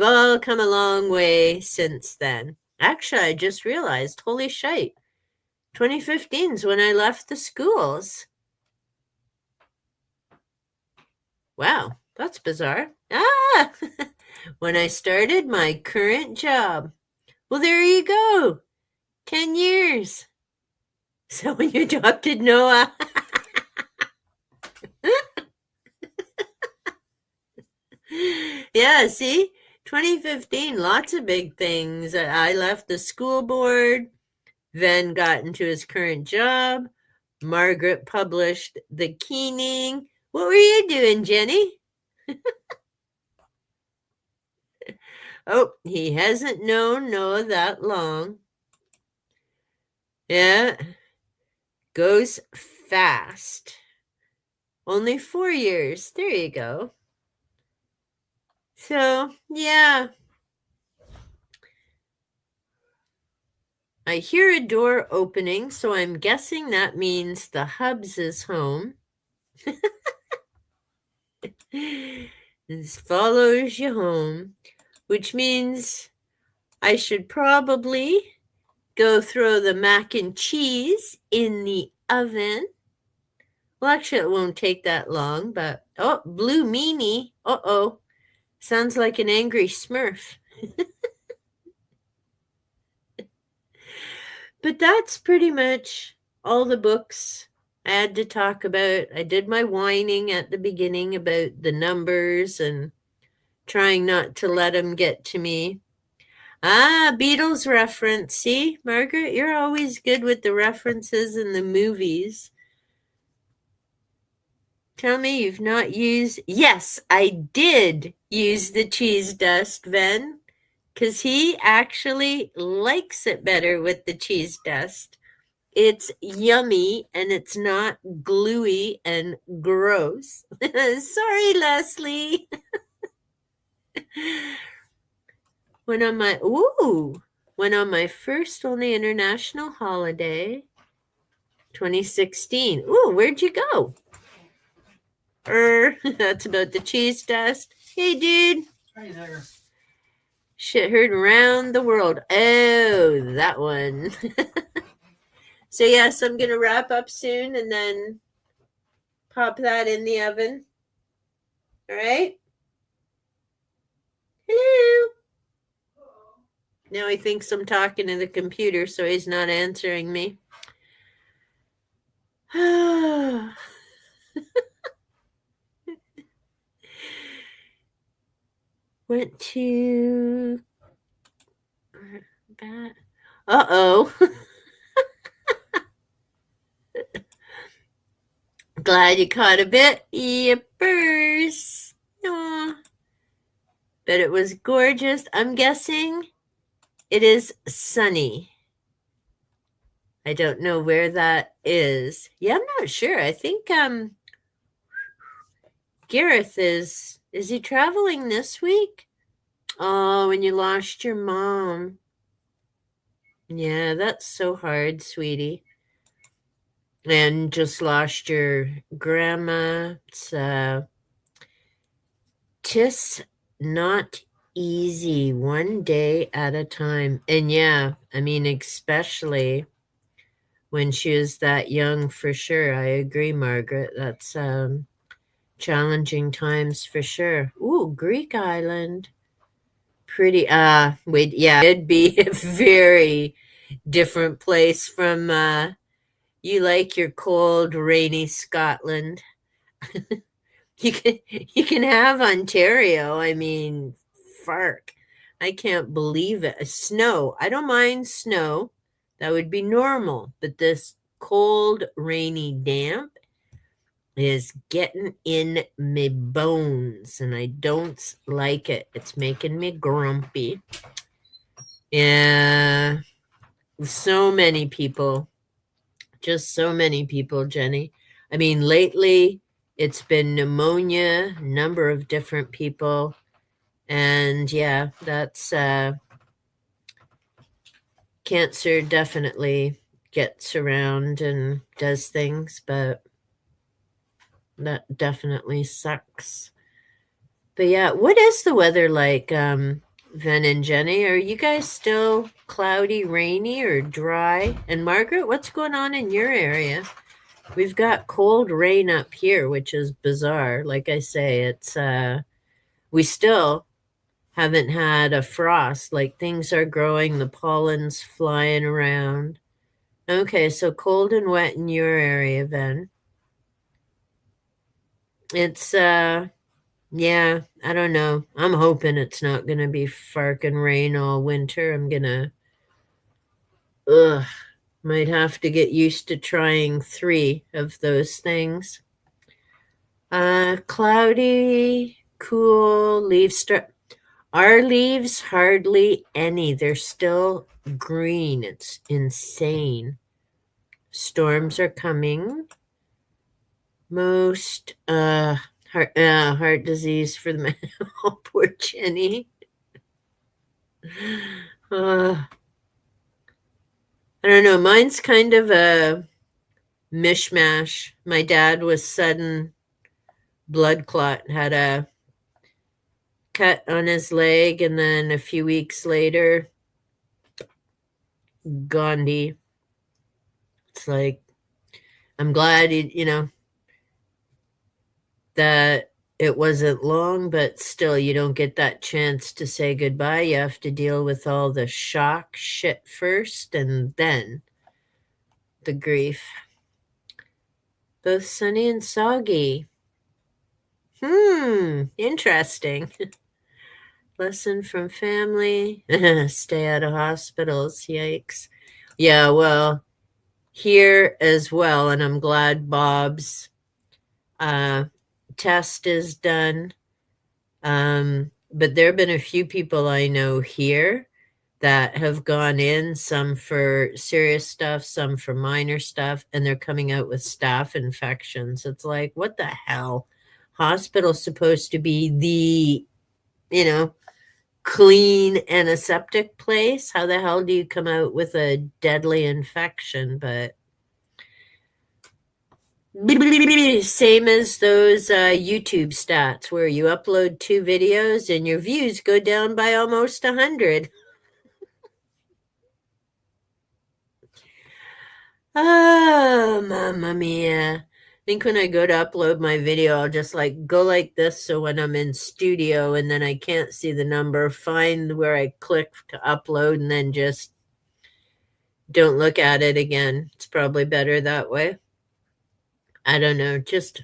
[SPEAKER 1] all come a long way since then. Actually, I just realized, holy shite, 2015 is when I left the schools. Wow, that's bizarre. When I started my current job. Well, there you go. 10 years. So when you adopted Noah. Yeah, see? 2015, lots of big things. I left the school board. Ven got into his current job. Margaret published The Keening. What were you doing, Jenny? Oh, he hasn't known Noah that long. Yeah, goes fast. Only 4 years. There you go. So, yeah. I hear a door opening, so I'm guessing that means the Hubs is home. This follows you home, which means I should probably go throw the mac and cheese in the oven. Well, actually, it won't take that long, but blue meanie. Uh-oh. Sounds like an angry Smurf. But that's pretty much all the books I had to talk about. I did my whining at the beginning about the numbers and trying not to let them get to me. Beatles reference. See, Margaret, you're always good with the references in the movies. Tell me you've not used. Yes, I did use the cheese dust, Ven, because he actually likes it better with the cheese dust. It's yummy and it's not gluey and gross. Sorry, Leslie. went on my first only international holiday, 2016. Ooh, where'd you go? That's about the cheese dust. Hey, dude.
[SPEAKER 3] Hi there.
[SPEAKER 1] Shit heard around the world. Oh, that one. So, yes, I'm going to wrap up soon and then pop that in the oven. All right? Hello. Now he thinks I'm talking to the computer, so he's not answering me. Went to that. Uh-oh. Glad you caught a bit. Yippers. Aw. But it was gorgeous. I'm guessing it is sunny. I don't know where that is. Yeah, I'm not sure. I think Gareth is he traveling this week? Oh, and you lost your mom. Yeah, that's so hard, sweetie. And just lost your grandma. It's just not easy, one day at a time. And yeah, I mean, especially when she was that young, for sure. I agree, Margaret. That's challenging times for sure. Ooh, Greek island. Pretty wait, yeah, it'd be a very different place from you like your cold, rainy Scotland. You can have Ontario. I mean, fark. I can't believe it. Snow. I don't mind snow. That would be normal. But this cold, rainy, damp is getting in me bones, and I don't like it. It's making me grumpy. Yeah. So many people. Just so many people, Jenny. I mean, lately it's been pneumonia, number of different people. And yeah, that's cancer definitely gets around and does things, but that definitely sucks. But yeah, what is the weather like, Ven and Jenny? Are you guys still cloudy, rainy, or dry? And Margaret, what's going on in your area? We've got cold rain up here, which is bizarre. Like I say, it's we still haven't had a frost. Like things are growing, the pollen's flying around. Okay, so cold and wet in your area then. It's yeah, I don't know. I'm hoping it's not gonna be farking rain all winter. I'm gonna ugh might have to get used to trying 3 of those things. Cloudy, cool, leaves start. Our leaves hardly any. They're still green. It's insane. Storms are coming. Most heart disease for the man. Oh, poor Jenny. I don't know. Mine's kind of a mishmash. My dad was sudden blood clot, had a cut on his leg, and then a few weeks later, Gandhi. It's like, I'm glad that it wasn't long, but still, you don't get that chance to say goodbye. You have to deal with all the shock shit first and then the grief. Both sunny and soggy. Interesting. Lesson from family. Stay out of hospitals. Yikes. Yeah, well, here as well, and I'm glad Bob's test is done. But there have been a few people I know here that have gone in, some for serious stuff, some for minor stuff, and they're coming out with staph infections. It's like, what the hell? Hospital's supposed to be the, you know, clean antiseptic place. How the hell do you come out with a deadly infection? But same as those YouTube stats where you upload 2 videos and your views go down by almost 100. Oh, mamma mia. I think when I go to upload my video, I'll just like go like this. So when I'm in studio and then I can't see the number, find where I click to upload and then just don't look at it again. It's probably better that way. I don't know. Just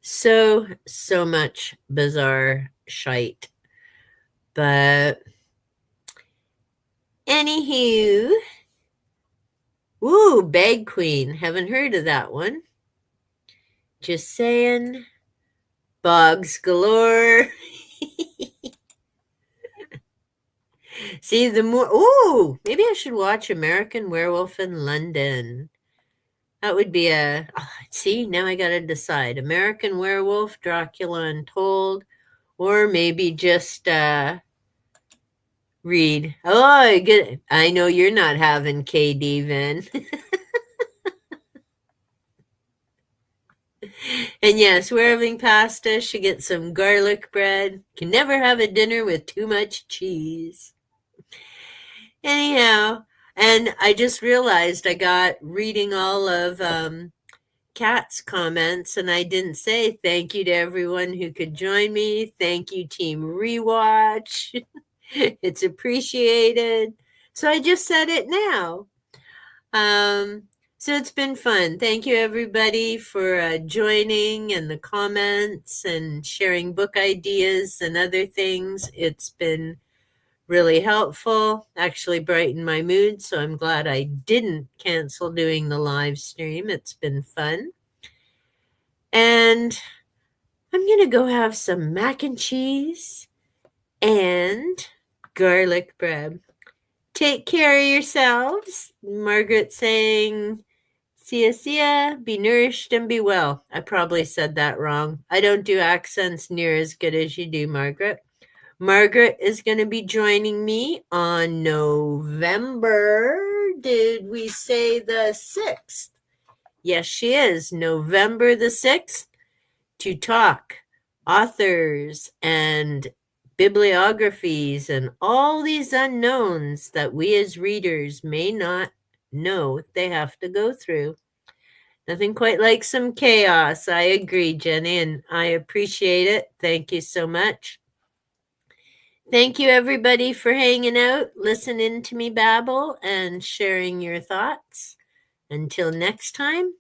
[SPEAKER 1] so much bizarre shite. But anywho, ooh, Bag Queen. Haven't heard of that one. Just saying. Bugs galore. See, the more, ooh, maybe I should watch American Werewolf in London. That would be see, now I gotta decide. American Werewolf, Dracula Untold, or maybe just read. Oh, good. I know you're not having KD, Vin. And yes, we're having pasta. She gets some garlic bread. Can never have a dinner with too much cheese. Anyhow, and I just realized I got reading all of Kat's comments, and I didn't say thank you to everyone who could join me. Thank you, Team Rewatch. It's appreciated. So I just said it now. So it's been fun. Thank you, everybody, for joining and the comments and sharing book ideas and other things. It's been really helpful, actually brightened my mood. So I'm glad I didn't cancel doing the live stream. It's been fun. And I'm going to go have some mac and cheese and garlic bread. Take care of yourselves. Margaret saying, see ya, be nourished and be well. I probably said that wrong. I don't do accents near as good as you do, Margaret. Margaret is going to be joining me on November, did we say the 6th? Yes, she is. November the 6th to talk authors and bibliographies and all these unknowns that we as readers may not know they have to go through. Nothing quite like some chaos. I agree, Jenny, and I appreciate it. Thank you so much. Thank you, everybody, for hanging out, listening to me babble, and sharing your thoughts. Until next time,